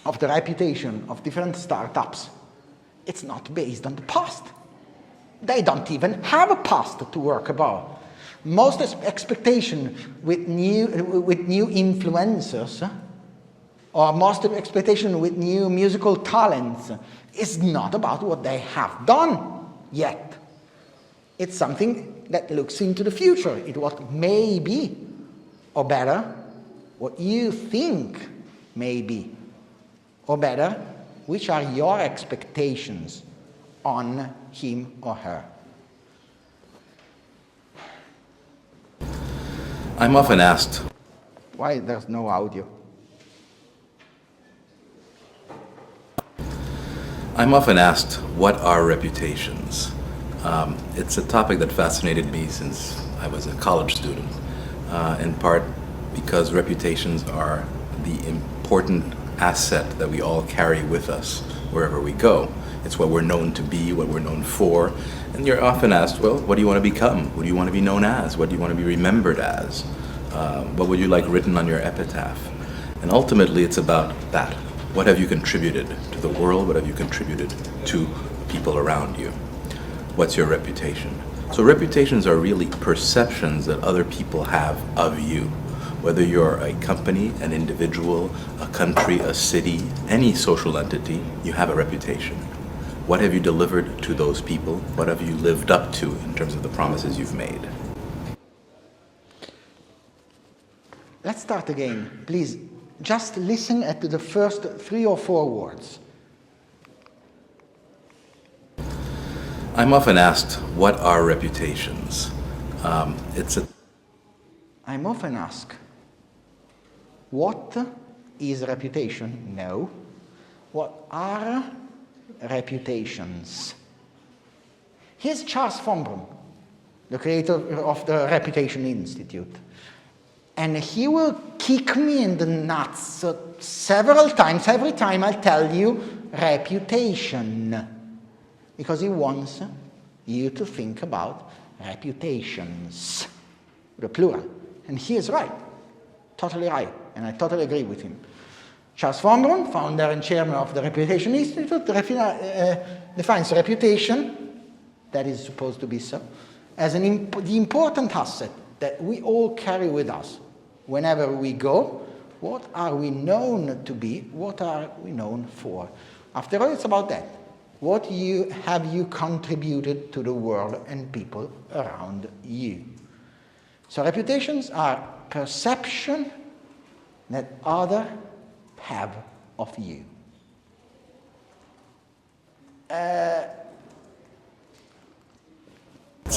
of the reputation of different startups, it's not based on the past. They don't even have a past to work about. Most expectation with new influencers, or most expectation with new musical talents, is not about what they have done yet. It's something that looks into the future. It what may be, or better, what you think may be, or better, which are your expectations on him or her. I'm often asked, why there's no audio? I'm often asked, what are reputations? It's a topic that fascinated me since I was a college student, in part because reputations are the important asset that we all carry with us wherever we go. It's what we're known to be, what we're known for, and you're often asked, well, what do you want to become? What do you want to be known as? What do you want to be remembered as? What would you like written on your epitaph? And ultimately, it's about that. What have you contributed to the world? What have you contributed to people around you? What's your reputation? So reputations are really perceptions that other people have of you. Whether you're a company, an individual, a country, a city, any social entity, you have a reputation. What have you delivered to those people? What have you lived up to in terms of the promises you've made? Let's start again. Please, just listen at the first 3 or 4 words. I'm often asked, what are reputations? I'm often asked, what is reputation? No. What are reputations? Here's Charles von Braun, the creator of the Reputation Institute. And he will kick me in the nuts several times, every time I tell you reputation. Because he wants you to think about reputations, the plural. And he is right, totally right, and I totally agree with him. Charles von Braun, founder and chairman of the Reputation Institute, defines reputation, that is supposed to be so, as the important asset that we all carry with us whenever we go. What are we known to be? What are we known for? After all, it's about that. What have you contributed to the world and people around you? So reputations are perception that others have of you.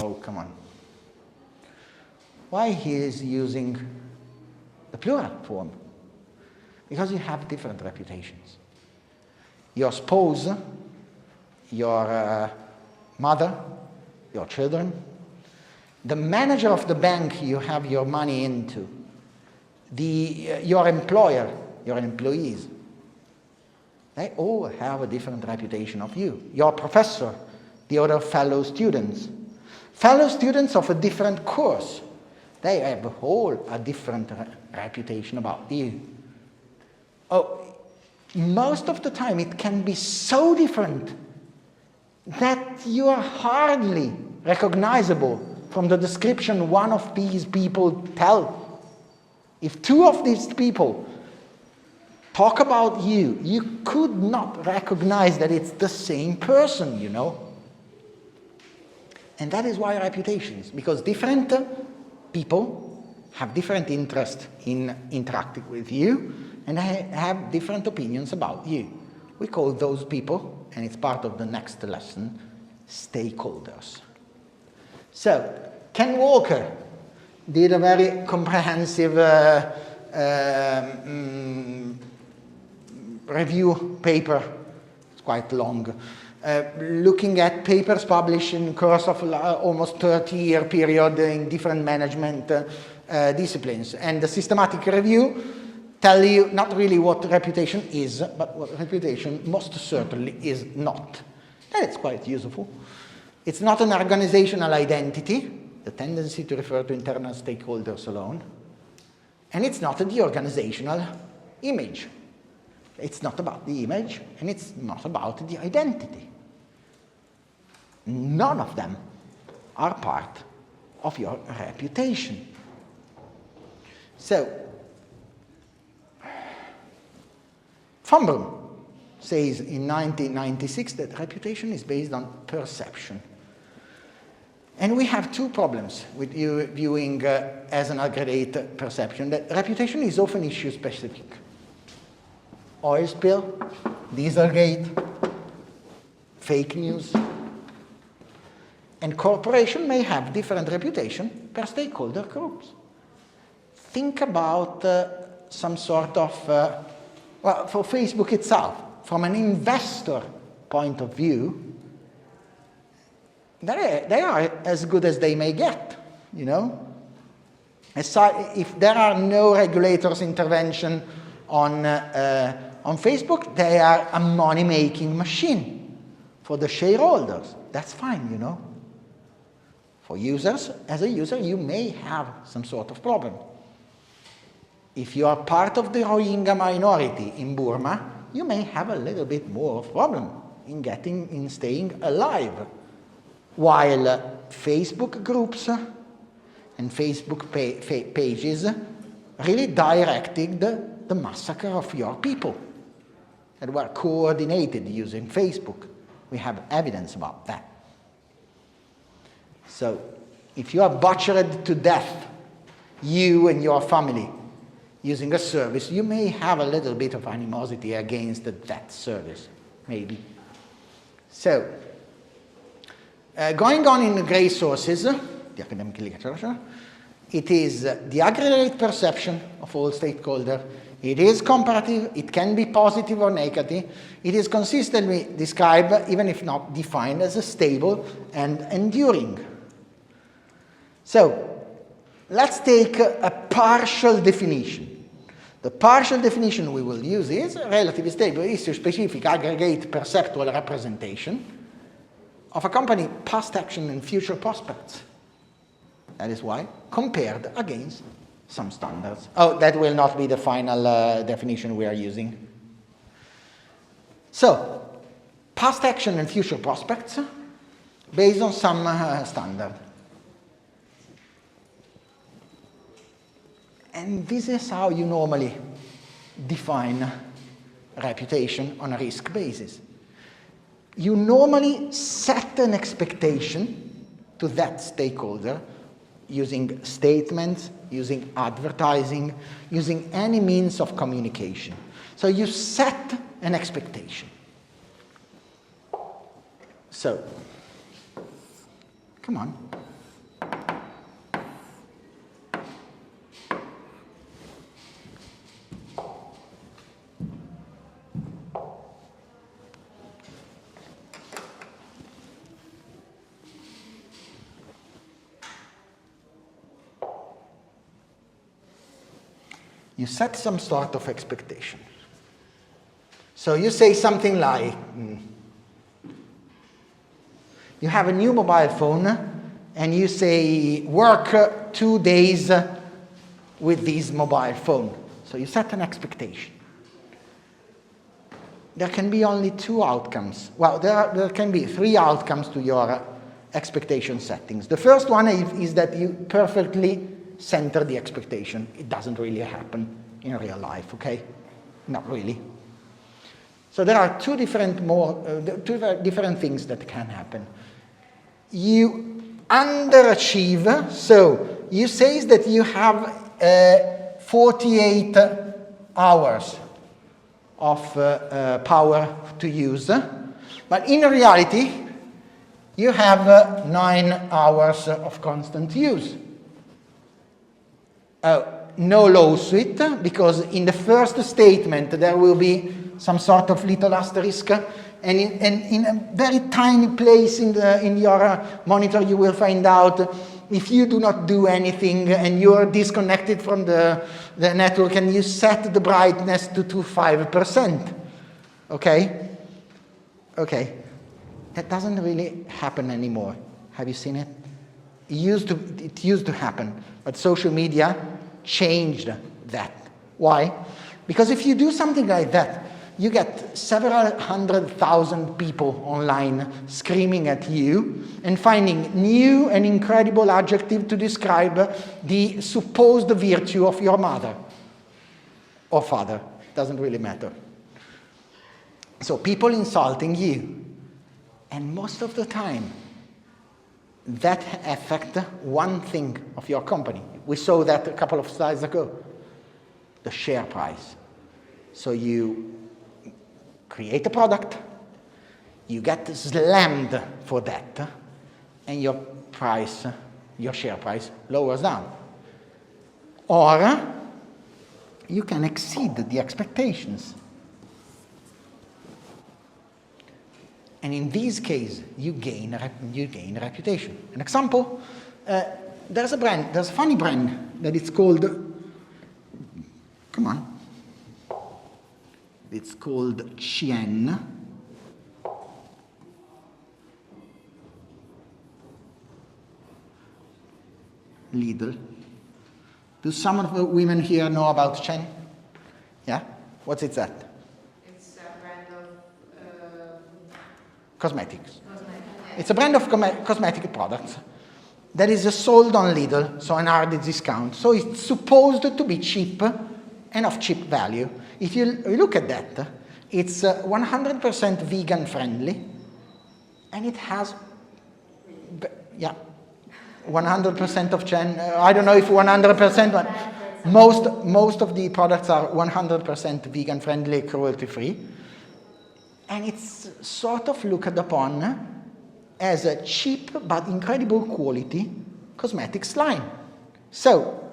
Oh, come on. Why he is using the plural form? Because you have different reputations. Your spouse, your mother, your children, the manager of the bank you have your money into, your employer, your employees, they all have a different reputation of you. Your professor, the other fellow students of a different course, they have all a different reputation about you. Oh, most of the time it can be so different that you are hardly recognizable from the description one of these people tell. If 2 of these people talk about you, you could not recognize that it's the same person, you know. And that is why reputations, because different people have different interest in interacting with you, and have different opinions about you. We call those people, and it's part of the next lesson, stakeholders. So, Ken Walker did a very comprehensive review paper, it's quite long, looking at papers published in the course of almost 30-year period in different management disciplines. And the systematic review tell you not really what reputation is, but what reputation most certainly is not. And it's quite useful. It's not an organizational identity, the tendency to refer to internal stakeholders alone, and it's not the organizational image. It's not about the image, and it's not about the identity. None of them are part of your reputation. So, von Braun says in 1996 that reputation is based on perception. And we have two problems with you viewing as an aggregate perception. That reputation is often issue specific. Oil spill, Dieselgate, fake news. And corporation may have different reputation per stakeholder groups. Think about some sort of, well, for Facebook itself, from an investor point of view, they are as good as they may get, you know. If there are no regulators' intervention on Facebook, they are a money-making machine for the shareholders. That's fine, you know. For users, as a user, you may have some sort of problem. If you are part of the Rohingya minority in Burma, you may have a little bit more of problem in staying alive. While Facebook groups and Facebook pages really directed the massacre of your people that were coordinated using Facebook. We have evidence about that. So, if you are butchered to death, you and your family, using a service, you may have a little bit of animosity against that service, maybe. So, going on in the gray sources, the academic literature, it is the aggregate perception of all stakeholders. It is comparative, it can be positive or negative. It is consistently described, even if not defined, as a stable and enduring. So, let's take a partial definition. The partial definition we will use is relatively stable, issue-specific aggregate perceptual representation of a company past action and future prospects. That is why, compared against some standards. Oh, that will not be the final definition we are using. So, past action and future prospects based on some standard. And this is how you normally define reputation on a risk basis. You normally set an expectation to that stakeholder using statements, using advertising, using any means of communication. So you set an expectation. So, come on. You set some sort of expectation. So you say something like, you have a new mobile phone and you say, work 2 days with this mobile phone. So you set an expectation. There can be only 2 outcomes. Well, there can be 3 outcomes to your expectation settings. The first one is that you perfectly center the expectation. It doesn't really happen in real life, okay? Not really. So there are two different things that can happen. You underachieve, so you say that you have 48 hours of power to use, but in reality, you have 9 hours of constant use. No lawsuit, because in the first statement there will be some sort of little asterisk, and in a very tiny place in your monitor you will find out if you do not do anything and you are disconnected from the network and you set the brightness to 5%. Okay? Okay. That doesn't really happen anymore. Have you seen it? It used to happen, but social media changed that. Why? Because if you do something like that, you get several 100,000 people online screaming at you and finding new and incredible adjective to describe the supposed virtue of your mother or father. Doesn't really matter. So people insulting you. And most of the time, that affect one thing of your company. We saw that a couple of slides ago, the share price. So you create a product, you get slammed for that, and your share price lowers down. Or you can exceed the expectations. And in this case, you gain reputation. An example, there's a funny brand that it's called, come on, it's called Chien. Lidl. Do some of the women here know about Chien? Yeah? What's it that? It's a brand of Cosmetics. cosmetics. It's a brand of cosmetic products that is sold on Lidl, so an hard discount. So it's supposed to be cheap and of cheap value. If you look at that, it's 100% vegan friendly, and it has, 100% of Chien. I don't know if 100%, but most of the products are 100% vegan friendly, cruelty free. And it's sort of looked upon as a cheap but incredible quality cosmetics line. So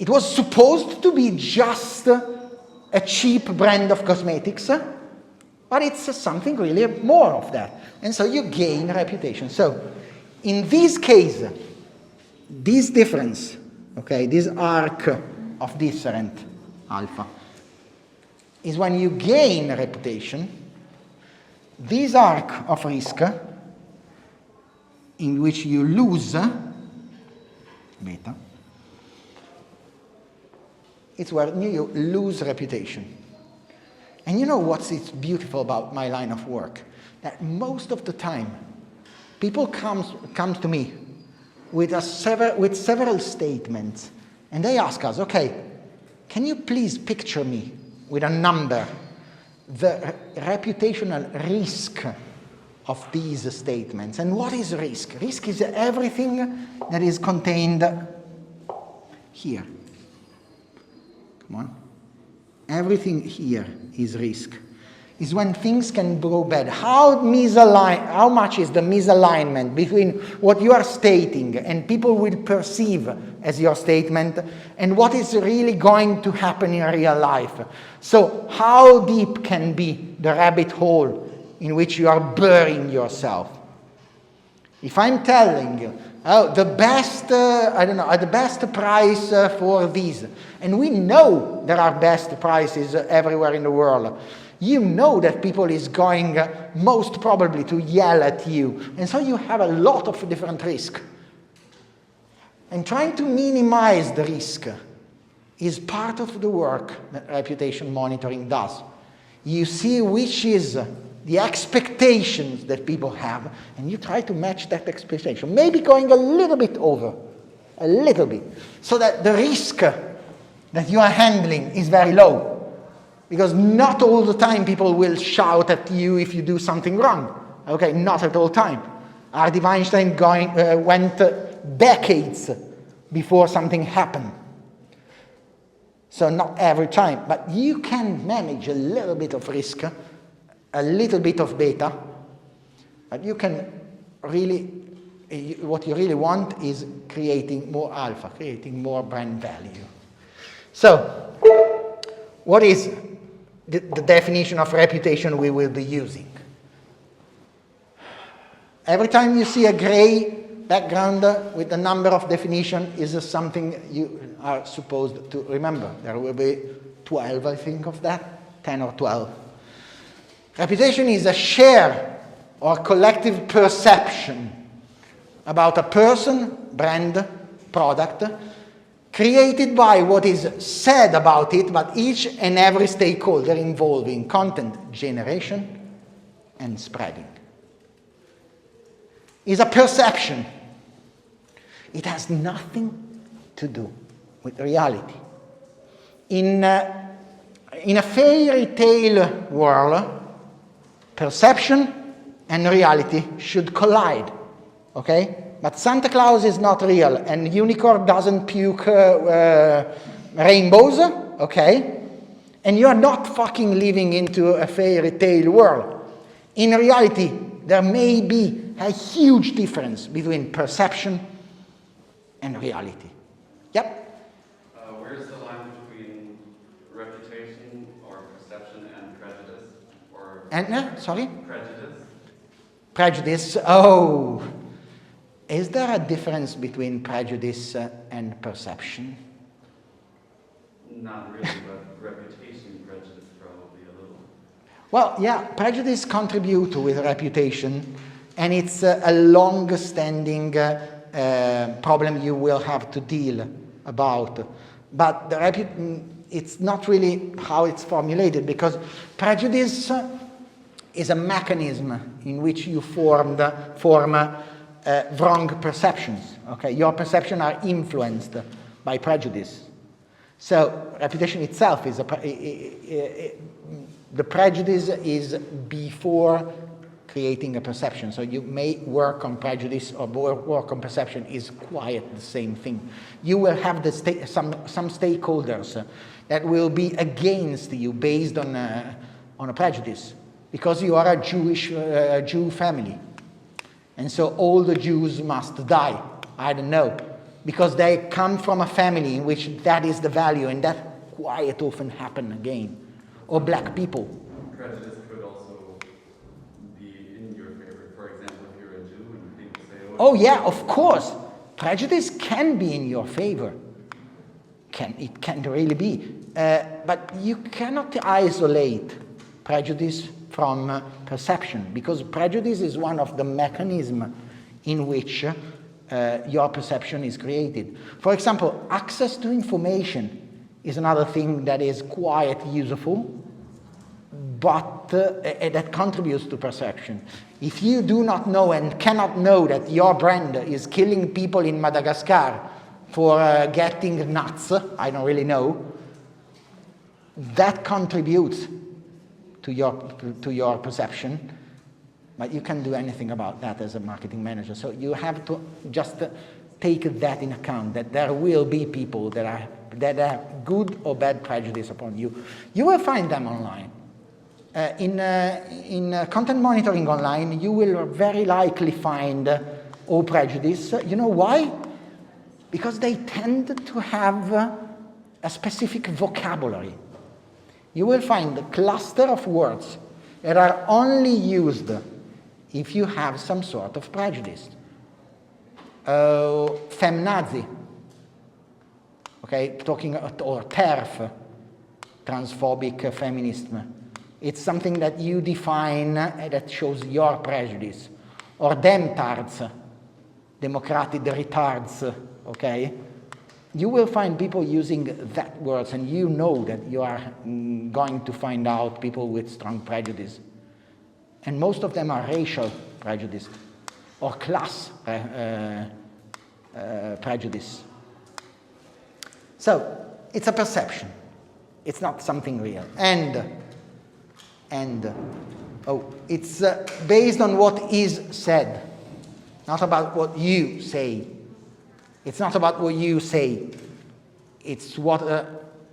it was supposed to be just a cheap brand of cosmetics, but it's something really more of that. And so you gain reputation. So in this case, this difference, okay, this arc of different alpha, is when you gain reputation. This arc of risk, in which you lose beta, it's where you lose reputation. And you know what's beautiful about my line of work? That most of the time, people come to me with several statements, and they ask us, okay, can you please picture me with a number the reputational risk of these statements? And what is risk? Risk is everything that is contained here. Come on. Everything here is risk. Is when things can go bad. How much is the misalignment between what you are stating and people will perceive as your statement and what is really going to happen in real life? So how deep can be the rabbit hole in which you are burying yourself? If I'm telling you, the best price for these, and we know there are best prices everywhere in the world, you know that people is going most probably to yell at you. And so you have a lot of different risk. And trying to minimize the risk is part of the work that reputation monitoring does. You see which is the expectations that people have, and you try to match that expectation. Maybe going a little bit over, a little bit, so that the risk that you are handling is very low. Because not all the time people will shout at you if you do something wrong. Okay, not at all time. Harvey Weinstein went decades before something happened. So not every time, but you can manage a little bit of risk, a little bit of beta, but you can really, what you really want is creating more alpha, creating more brand value. So, what is the definition of reputation we will be using? Every time you see a gray background with the number of definition is something you are supposed to remember. There will be 12, I think, of that, 10 or 12. Reputation is a share or collective perception about a person, brand, product, created by what is said about it, but each and every stakeholder involving content generation and spreading. Is a perception. It has nothing to do with reality. In a fairy tale world, perception and reality should collide. okay? But Santa Claus is not real, and unicorn doesn't puke rainbows, okay? And you are not fucking living into a fairy tale world. In reality, there may be a huge difference between perception and reality. Yep? Where's the line between reputation or perception and prejudice? Or Sorry? prejudice? Prejudice. Oh. Is there a difference between prejudice and perception? Not really, but reputation, prejudice probably a little. Well, yeah, prejudice contributes with reputation, and it's a long-standing problem you will have to deal about. But it's not really how it's formulated, because prejudice is a mechanism in which you form wrong perceptions. Okay, your perceptions are influenced by prejudice. So reputation itself is the prejudice is before creating a perception. So you may work on prejudice or work on perception is quite the same thing. You will have some stakeholders that will be against you based on a prejudice, because you are a Jew family. And so all the Jews must die. I don't know. Because they come from a family in which that is the value, and that quite often happen again. Or black people. Prejudice could also be in your favor. For example, if you're a Jew and people say, Oh yeah, of course. Prejudice can be in your favor. It can really be. But you cannot isolate prejudice from perception, because prejudice is one of the mechanisms in which your perception is created. For example, access to information is another thing that is quite useful, but that contributes to perception. If you do not know and cannot know that your brand is killing people in Madagascar for getting nuts, I don't really know, that contributes to your perception. But you can't do anything about that as a marketing manager. So you have to just take that in account, that there will be people that have good or bad prejudice upon you. You will find them online. In content monitoring online, you will very likely find all prejudice. You know why? Because they tend to have a specific vocabulary. You will find a cluster of words that are only used if you have some sort of prejudice. Femnazi, okay, or TERF, transphobic feminism. It's something that you define that shows your prejudice. Or demtards, democratic retards, okay? You will find people using that words, and you know that you are going to find out people with strong prejudice. And most of them are racial prejudice or class prejudice. So it's a perception. It's not something real. And it's based on what is said, not about what you say. It's not about what you say. It's what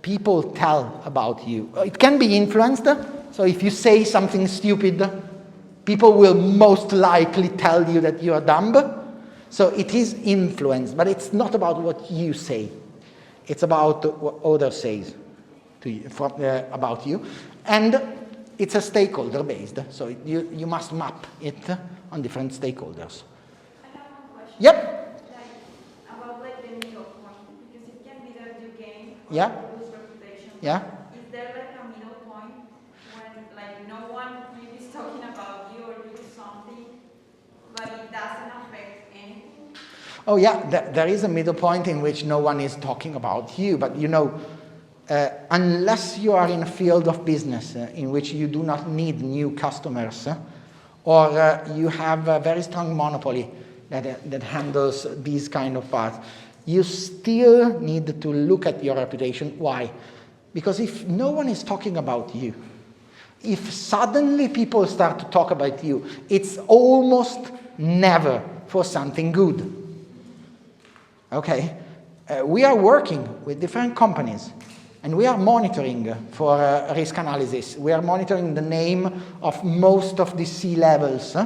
people tell about you. It can be influenced. So if you say something stupid, people will most likely tell you that you are dumb. So it is influenced, but it's not about what you say. It's about what others say to you, about you. And it's a stakeholder based. So you must map it on different stakeholders. I have one question. Yep. About the middle point, because it can be that you gain or Yeah. lose reputation. Yeah. Is there a middle point when no one really is talking about you or you do something, but it doesn't affect anything? Oh yeah, there is a middle point in which no one is talking about you, but unless you are in a field of business in which you do not need new customers, or you have a very strong monopoly that handles these kind of parts, you still need to look at your reputation. Why? Because if no one is talking about you, if suddenly people start to talk about you, it's almost never for something good. Okay? We are working with different companies, and we are monitoring for risk analysis. We are monitoring the name of most of the C-levels.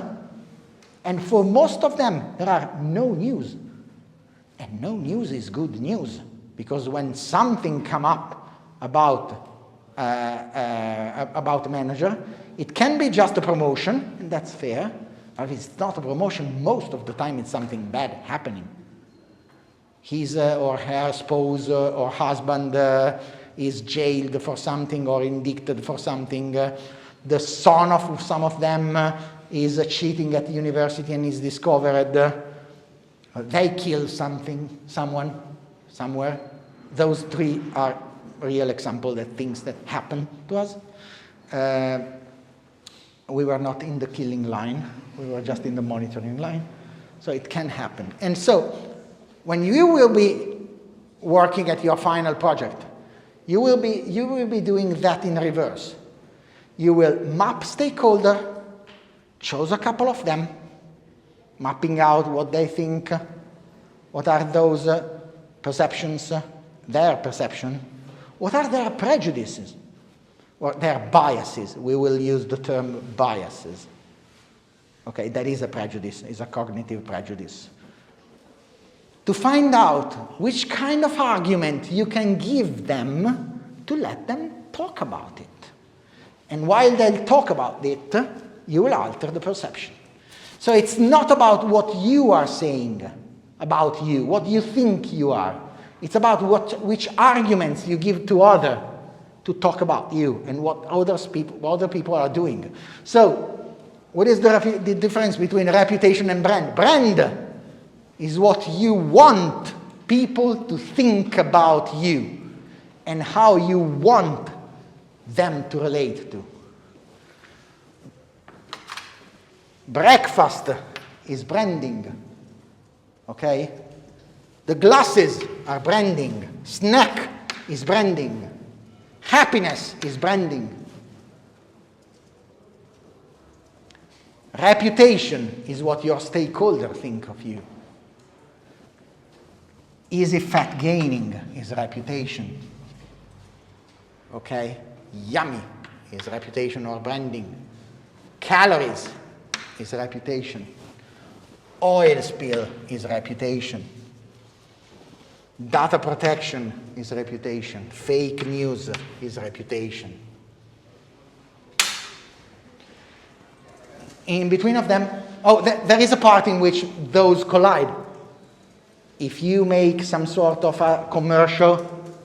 And for most of them, there are no news. And no news is good news, because when something come up about a manager, it can be just a promotion, and that's fair. But if it's not a promotion, most of the time it's something bad happening. His or her spouse or husband is jailed for something or indicted for something. The son of some of them is cheating at university and is discovered. They kill someone, somewhere. Those three are real examples of things that happen to us. We were not in the killing line. We were just in the monitoring line. So it can happen. And so when you will be working at your final project, you will be doing that in reverse. You will map stakeholder, choose a couple of them, mapping out what they think, what are those perceptions, their perception, what are their prejudices, or their biases. We will use the term biases. Okay, that is a prejudice, is a cognitive prejudice. To find out which kind of argument you can give them to let them talk about it. And while they'll talk about it, you will alter the perception. So it's not about what you are saying about you, what you think you are. It's about which arguments you give to others to talk about you and what other people are doing. So what is the difference between reputation and brand? Brand is what you want people to think about you and how you want them to relate to. Breakfast is branding, okay? The glasses are branding. Snack is branding. Happiness is branding. Reputation is what your stakeholders think of you. Easy fat gaining is reputation. Okay? Yummy is reputation or branding. Calories is reputation. Oil spill is reputation. Data protection is reputation. Fake news is reputation. In between of them, there is a part in which those collide. If you make some sort of a commercial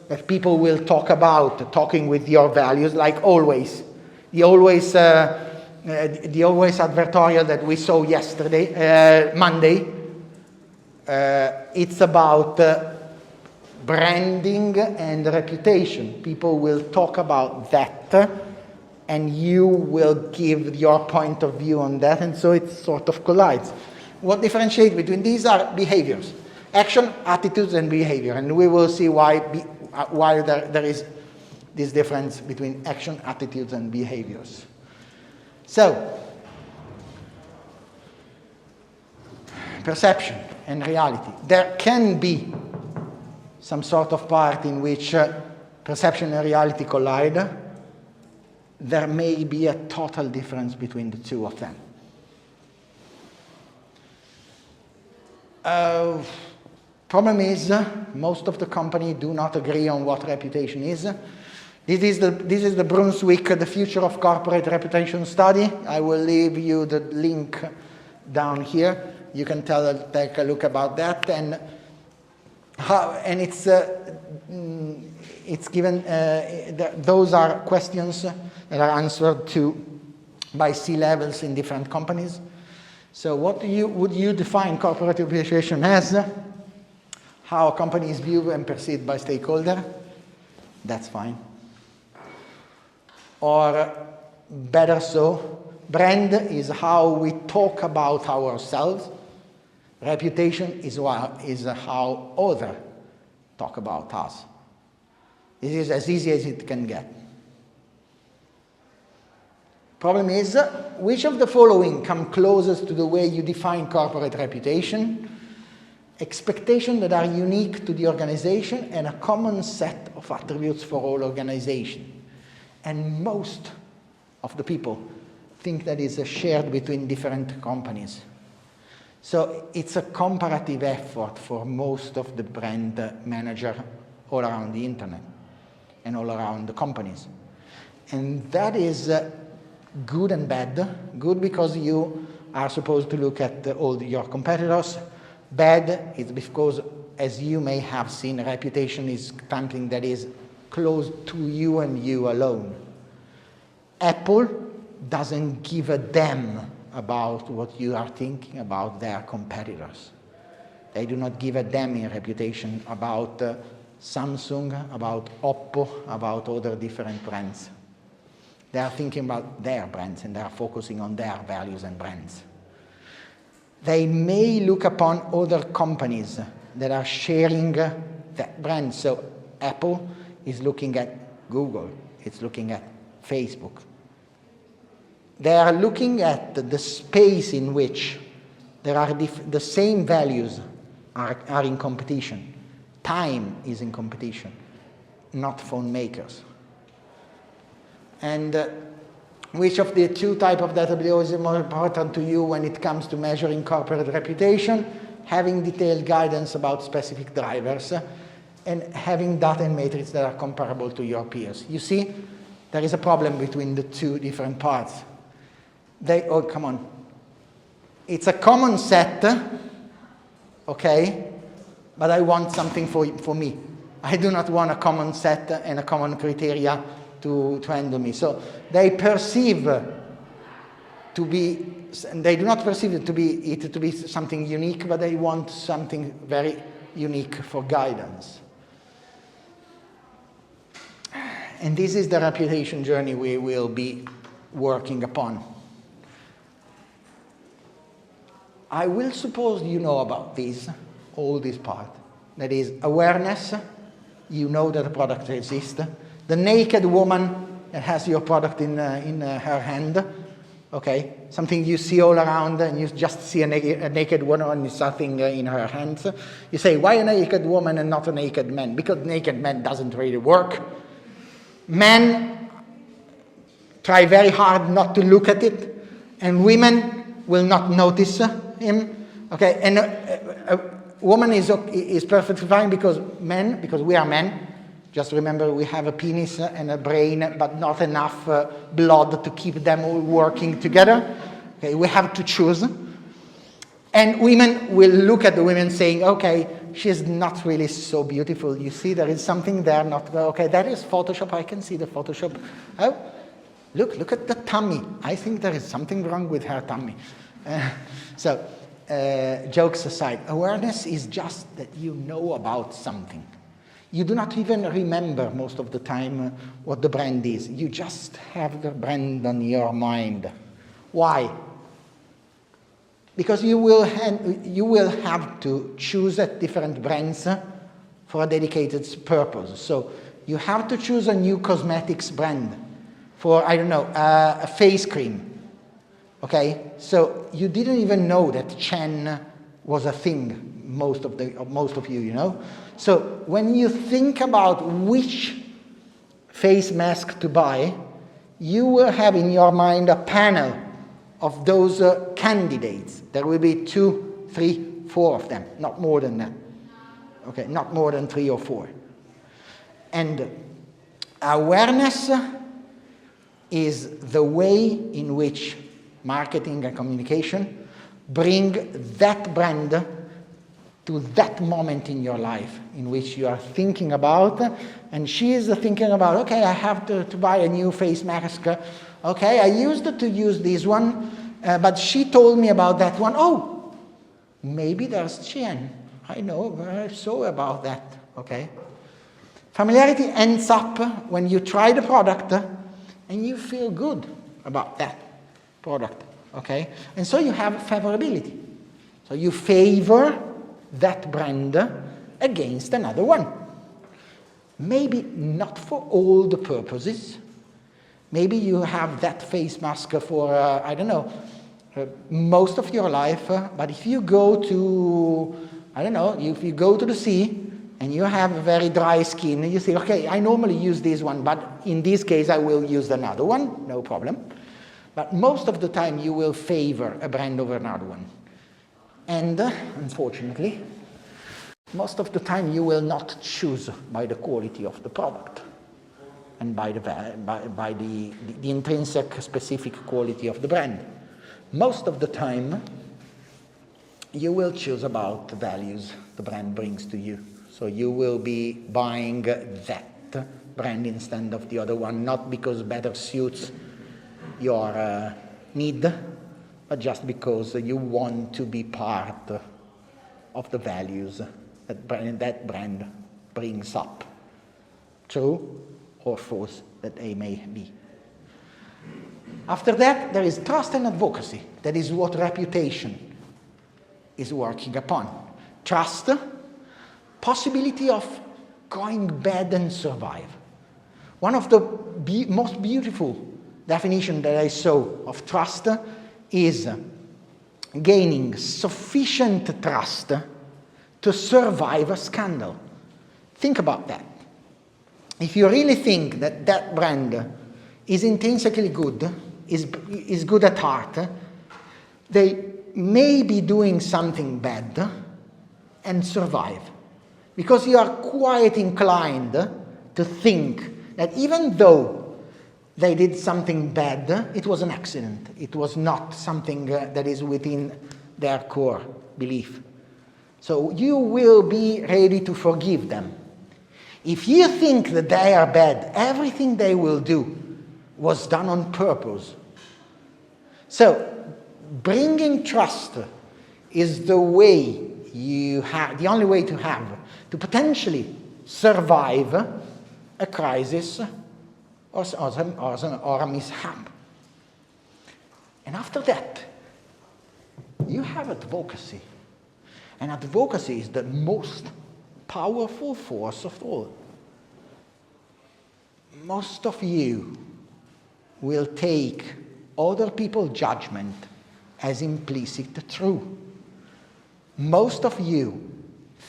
that people will talk about, talking with your values, like always, the always advertorial that we saw yesterday, Monday, it's about branding and reputation. People will talk about that, and you will give your point of view on that, and so it sort of collides. What differentiates between these are behaviors. Action, attitudes, and behavior. And we will see why there is this difference between action, attitudes, and behaviors. So, perception and reality. There can be some sort of part in which perception and reality collide. There may be a total difference between the two of them. Problem is, most of the company do not agree on what reputation is. This is the Brunswick, the Future of Corporate Reputation Study. I will leave you the link down here. You can take a look about that. And it's given, those are questions that are answered to by C-levels in different companies. So what would you define corporate reputation as? How a company is viewed and perceived by stakeholder? That's fine. Or better so, brand is how we talk about ourselves. Reputation is how others talk about us. This is as easy as it can get. Problem is, which of the following come closest to the way you define corporate reputation? Expectations that are unique to the organization and a common set of attributes for all organizations. And most of the people think that is shared between different companies. So it's a comparative effort for most of the brand manager all around the internet and all around the companies. And that is good and bad. Good because you are supposed to look at all your competitors. Bad is because, as you may have seen, reputation is something that is close to you and you alone. Apple doesn't give a damn about what you are thinking about their competitors. They do not give a damn in reputation about Samsung, about Oppo, about other different brands. They are thinking about their brands and they are focusing on their values and brands. They may look upon other companies that are sharing that brand. So Apple is looking at Google, it's looking at Facebook. They are looking at the space in which there are the same values are in competition. Time is in competition, not phone makers. And which of the two types of database is more important to you when it comes to measuring corporate reputation? Having detailed guidance about specific drivers and having data and metrics that are comparable to your peers. You see, there is a problem between the two different parts. Oh, come on. It's a common set, okay, but I want something for me. I do not want a common set and a common criteria to handle me. So they perceive to be, they do not perceive it to be something unique, but they want something very unique for guidance. And this is the reputation journey we will be working upon. I will suppose you know about this, all this part. That is awareness, you know that a product exists. The naked woman that has your product in her hand, okay? Something you see all around and you just see a naked woman with something in her hands. You say, why a naked woman and not a naked man? Because naked man doesn't really work. Men try very hard not to look at it, and women will not notice him, okay? And a woman is perfectly fine because we are men. Just remember, we have a penis and a brain, but not enough blood to keep them all working together. Okay, we have to choose. And women will look at the women saying, okay, she's not really so beautiful. You see, there is something there, not, okay, that is Photoshop. I can see the Photoshop. Oh, look at the tummy. I think there is something wrong with her tummy. So, jokes aside, awareness is just that you know about something. You do not even remember most of the time what the brand is. You just have the brand on your mind. Why? Because you will have to choose at different brands for a dedicated purpose. So you have to choose a new cosmetics brand for, I don't know, a face cream. Okay? So you didn't even know that Chen was a thing, most of you, you know? So when you think about which face mask to buy, you will have in your mind a panel of those candidates. There will be 2, 3, 4 of them, not more than that. Okay, not more than 3 or 4. And awareness is the way in which marketing and communication bring that brand to that moment in your life in which you are thinking about, and she is thinking about, okay, I have to buy a new face mask. Okay, I used to use this one, but she told me about that one. Oh, maybe there's Chen. I know, I saw about that. Okay. Familiarity ends up when you try the product and you feel good about that product. Okay, and so you have favorability. So you favor that brand against another one. Maybe not for all the purposes, Maybe you have that face mask for, I don't know, most of your life, but if you go to, I don't know, if you go to the sea and you have a very dry skin, you say, okay, I normally use this one, but in this case I will use another one, no problem. But most of the time you will favor a brand over another one. And unfortunately, most of the time you will not choose by the quality of the product and by the intrinsic specific quality of the brand. Most of the time you will choose about the values the brand brings to you. So you will be buying that brand instead of the other one, not because better suits your need, but just because you want to be part of the values that brand brings up, true or false that they may be. After that, there is trust and advocacy. That is what reputation is working upon. Trust, possibility of going bad and survive. One of the most beautiful definitions that I saw of trust is gaining sufficient trust to survive a scandal. Think about that. If you really think that that brand is intrinsically good, is good at heart, they may be doing something bad and survive. Because you are quite inclined to think that even though they did something bad, it was an accident. It was not something that is within their core belief. So you will be ready to forgive them. If you think that they are bad, everything they will do was done on purpose. So bringing trust is the way the only way to have, to potentially survive a crisis or a mishap. And after that, you have advocacy. And advocacy is the most powerful force of all. Most of you will take other people's judgment as implicit true. Most of you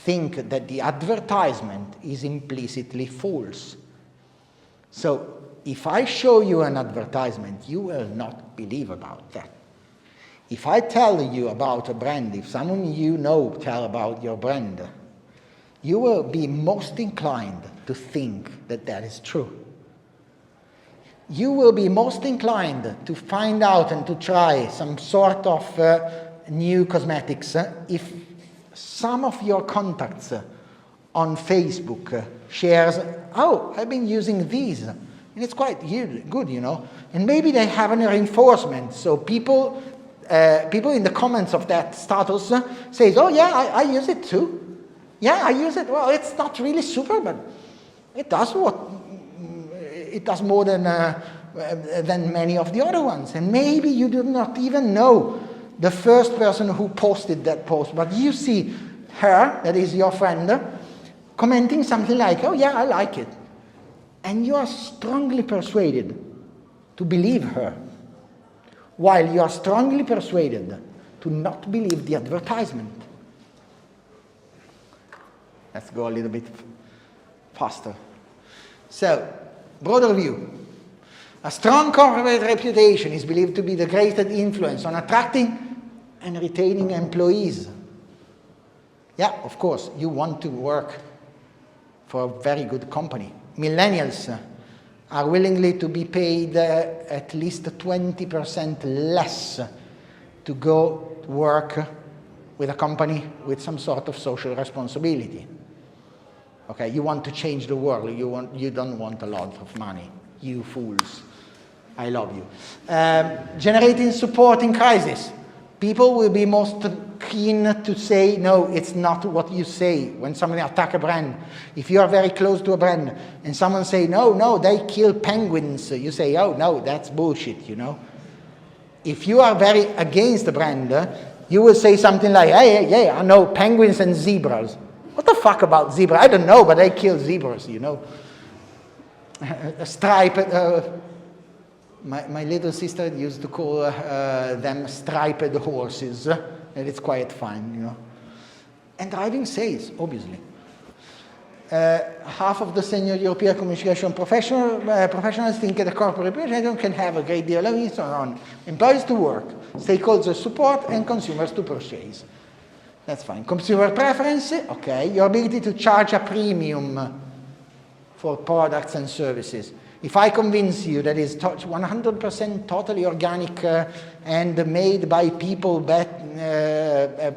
think that the advertisement is implicitly false. So if I show you an advertisement, you will not believe about that. If I tell you about a brand, if someone you know tell about your brand, you will be most inclined to think that that is true. You will be most inclined to find out and to try some sort of new cosmetics if some of your contacts on Facebook shares, oh, I've been using these, and it's quite good, you know. And maybe they have a reinforcement, so people in the comments of that status says, oh yeah, I use it too. Yeah, I use it. Well, it's not really super, but it does more than many of the other ones. And maybe you do not even know the first person who posted that post, but you see her, that is your friend, commenting something like, oh yeah, I like it. And you are strongly persuaded to believe her, while you are strongly persuaded to not believe the advertisement. Let's go a little bit faster. So, broader view. A strong corporate reputation is believed to be the greatest influence on attracting and retaining employees. Yeah, of course, you want to work for a very good company. Millennials are willingly to be paid at least 20% less to go work with a company with some sort of social responsibility. Okay, you want to change the world. You don't want a lot of money. You fools. I love you. Generating support in crisis. People will be most keen to say, no, it's not what you say when someone attacks a brand. If you are very close to a brand and someone say, no, they kill penguins, you say, oh, no, that's bullshit, you know. If you are very against the brand, you will say something like, hey, I know penguins and zebras. What the fuck about zebra? I don't know, but they kill zebras, you know. A striped My little sister used to call them striped horses, and it's quite fun, you know. And driving sales, obviously. Half of the senior European communication professionals think that a corporate representative can have a great deal of influence on employees to work, stakeholders support, and consumers to purchase. That's fine. Consumer preference, okay. Your ability to charge a premium for products and services. If I convince you that it's 100% totally organic and made by people,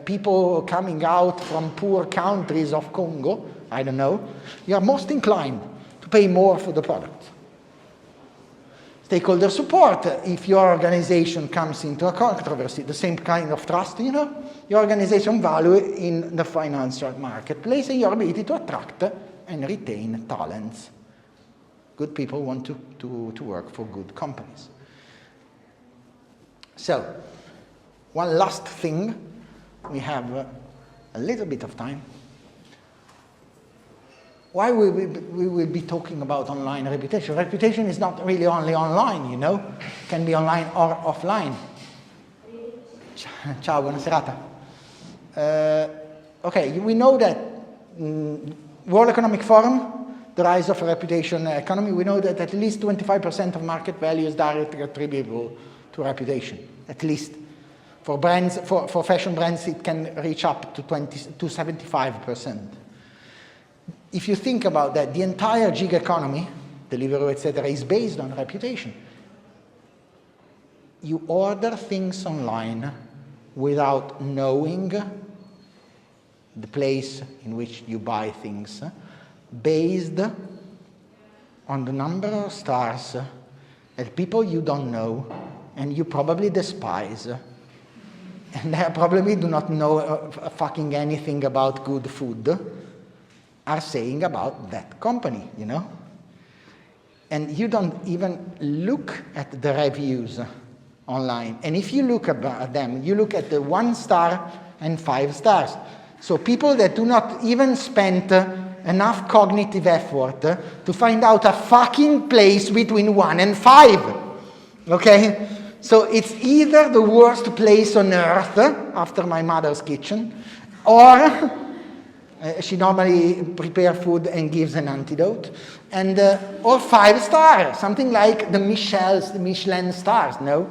people coming out from poor countries of Congo, I don't know, you are most inclined to pay more for the product. Stakeholder support, if your organization comes into a controversy, the same kind of trust, you know, your organization value in the financial marketplace and your ability to attract and retain talents. Good people want to work for good companies. So, one last thing, we have a little bit of time. Why we will be talking about online reputation? Reputation is not really only online, you know. It can be online or offline. Ciao, buona serata. Okay, we know that World Economic Forum, the rise of a reputation economy, we know that at least 25% of market value is directly attributable to reputation. At least. For brands, for fashion brands, it can reach up to 75%. If you think about that, the entire gig economy, Deliveroo, etc., is based on reputation. You order things online without knowing the place in which you buy things, based on the number of stars that people you don't know and you probably despise, and they probably do not know fucking anything about good food, are saying about that company, you know? And you don't even look at the reviews online. And if you look at them, you look at the 1 star and 5 stars. So people that do not even spend enough cognitive effort to find out a fucking place between 1 and 5. Okay? So it's either the worst place on earth, after my mother's kitchen, or she normally prepares food and gives an antidote, and or 5 stars, something like the Michelin stars, no?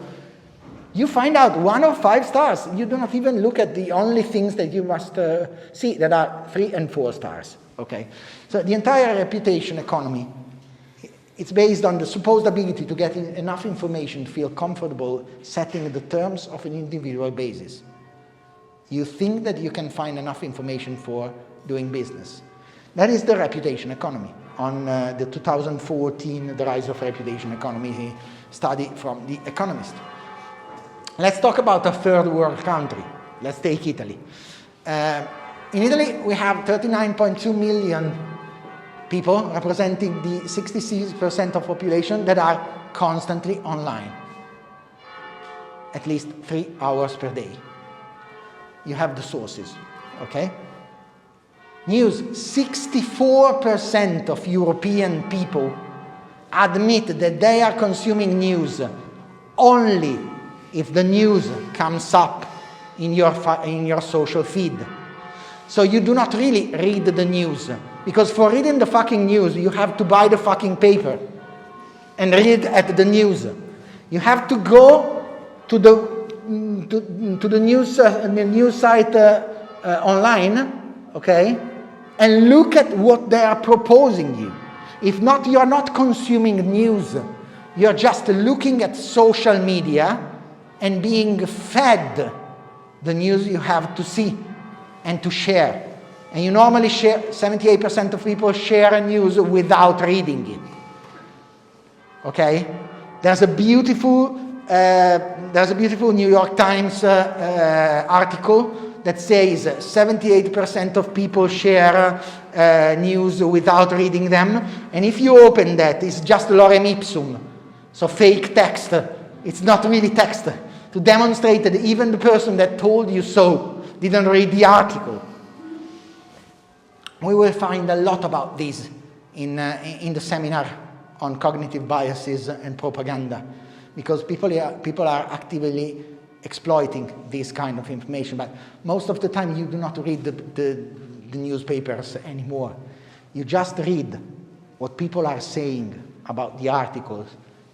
You find out 1 or 5 stars. You do not even look at the only things that you must see that are 3 and 4 stars. Okay, so the entire reputation economy, it's based on the supposed ability to get enough information to feel comfortable setting the terms of an individual basis. You think that you can find enough information for doing business. That is the reputation economy. On the 2014, The Rise of Reputation Economy study from The Economist. Let's talk about a third world country. Let's take Italy. In Italy, we have 39.2 million people, representing the 66% of population that are constantly online, at least 3 hours per day. You have the sources, okay? News, 64% of European people admit that they are consuming news only if the news comes up in your social feed. So you do not really read the news, because for reading the fucking news, you have to buy the fucking paper and read at the news. You have to go to the news site online, okay, and look at what they are proposing you. If not, you are not consuming news. You are just looking at social media and being fed the news you have to see and to share. And you normally share, 78% of people share news without reading it. Okay? There's a beautiful New York Times article that says 78% of people share news without reading them. And if you open that, it's just lorem ipsum, so fake text. It's not really text, to demonstrate that even the person that told you so didn't read the article. We will find a lot about this in the seminar on cognitive biases and propaganda. because people are actively exploiting this kind of information. But most of the time you do not read the newspapers anymore. You just read what people are saying about the articles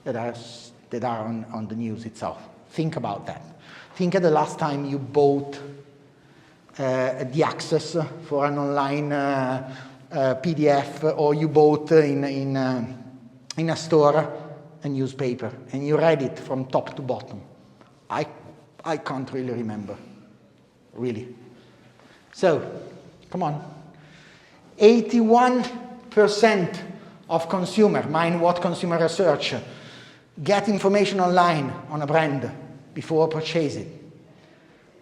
that are on the news itself. Think about that. Think of the last time you bought the access for an online PDF, or you bought in a store a newspaper and you read it from top to bottom. I can't really remember, really. So, come on. 81% of consumer, mind what consumer research, get information online on a brand before purchase it.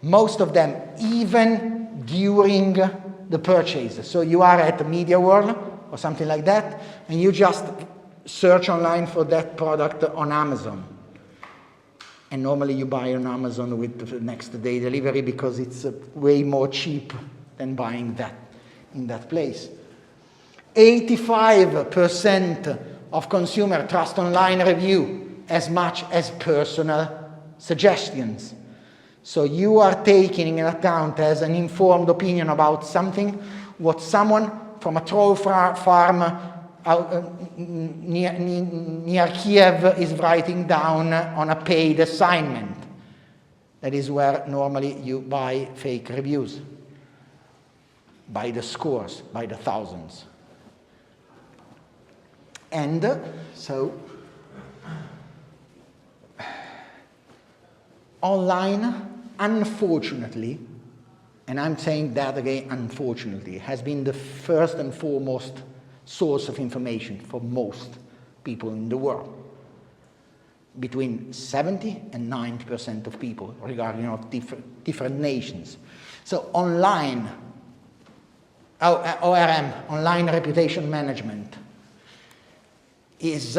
Most of them, even during the purchase. So you are at the Media World or something like that, and you just search online for that product on Amazon. And normally you buy on Amazon with the next day delivery because it's way more cheap than buying that in that place. 85% of consumer trust online review as much as personal suggestions. So you are taking into account as an informed opinion about something what someone from a troll farm near Kiev is writing down on a paid assignment. That is where normally you buy fake reviews. By the scores, by the thousands. And so, online, unfortunately, and I'm saying that again, unfortunately, has been the first and foremost source of information for most people in the world. Between 70 and 90% of people regarding different nations. So online, ORM, online reputation management, is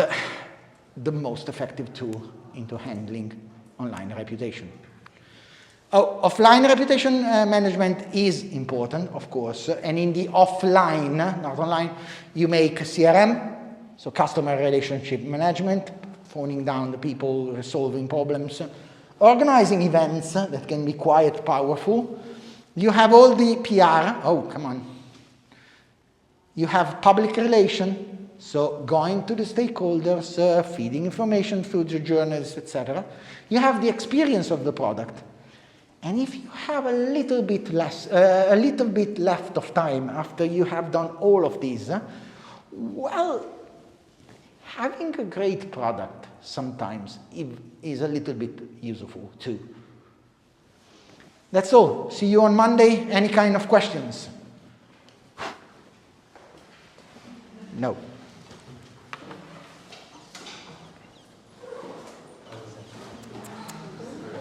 the most effective tool into handling online reputation. Offline reputation management is important, of course, and in the offline, not online, you make CRM, so customer relationship management, phoning down the people, resolving problems, organizing events that can be quite powerful. You have all the PR, You have public relation, so going to the stakeholders, feeding information through the journalists, etc. You have the experience of the product. And if you have a little bit left of time after you have done all of these, well, having a great product sometimes is a little bit useful too. That's all. See you on Monday. Any kind of questions? No.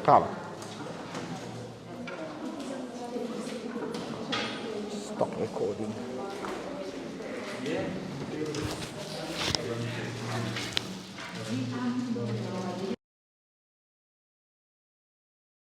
Problem. Stop recording.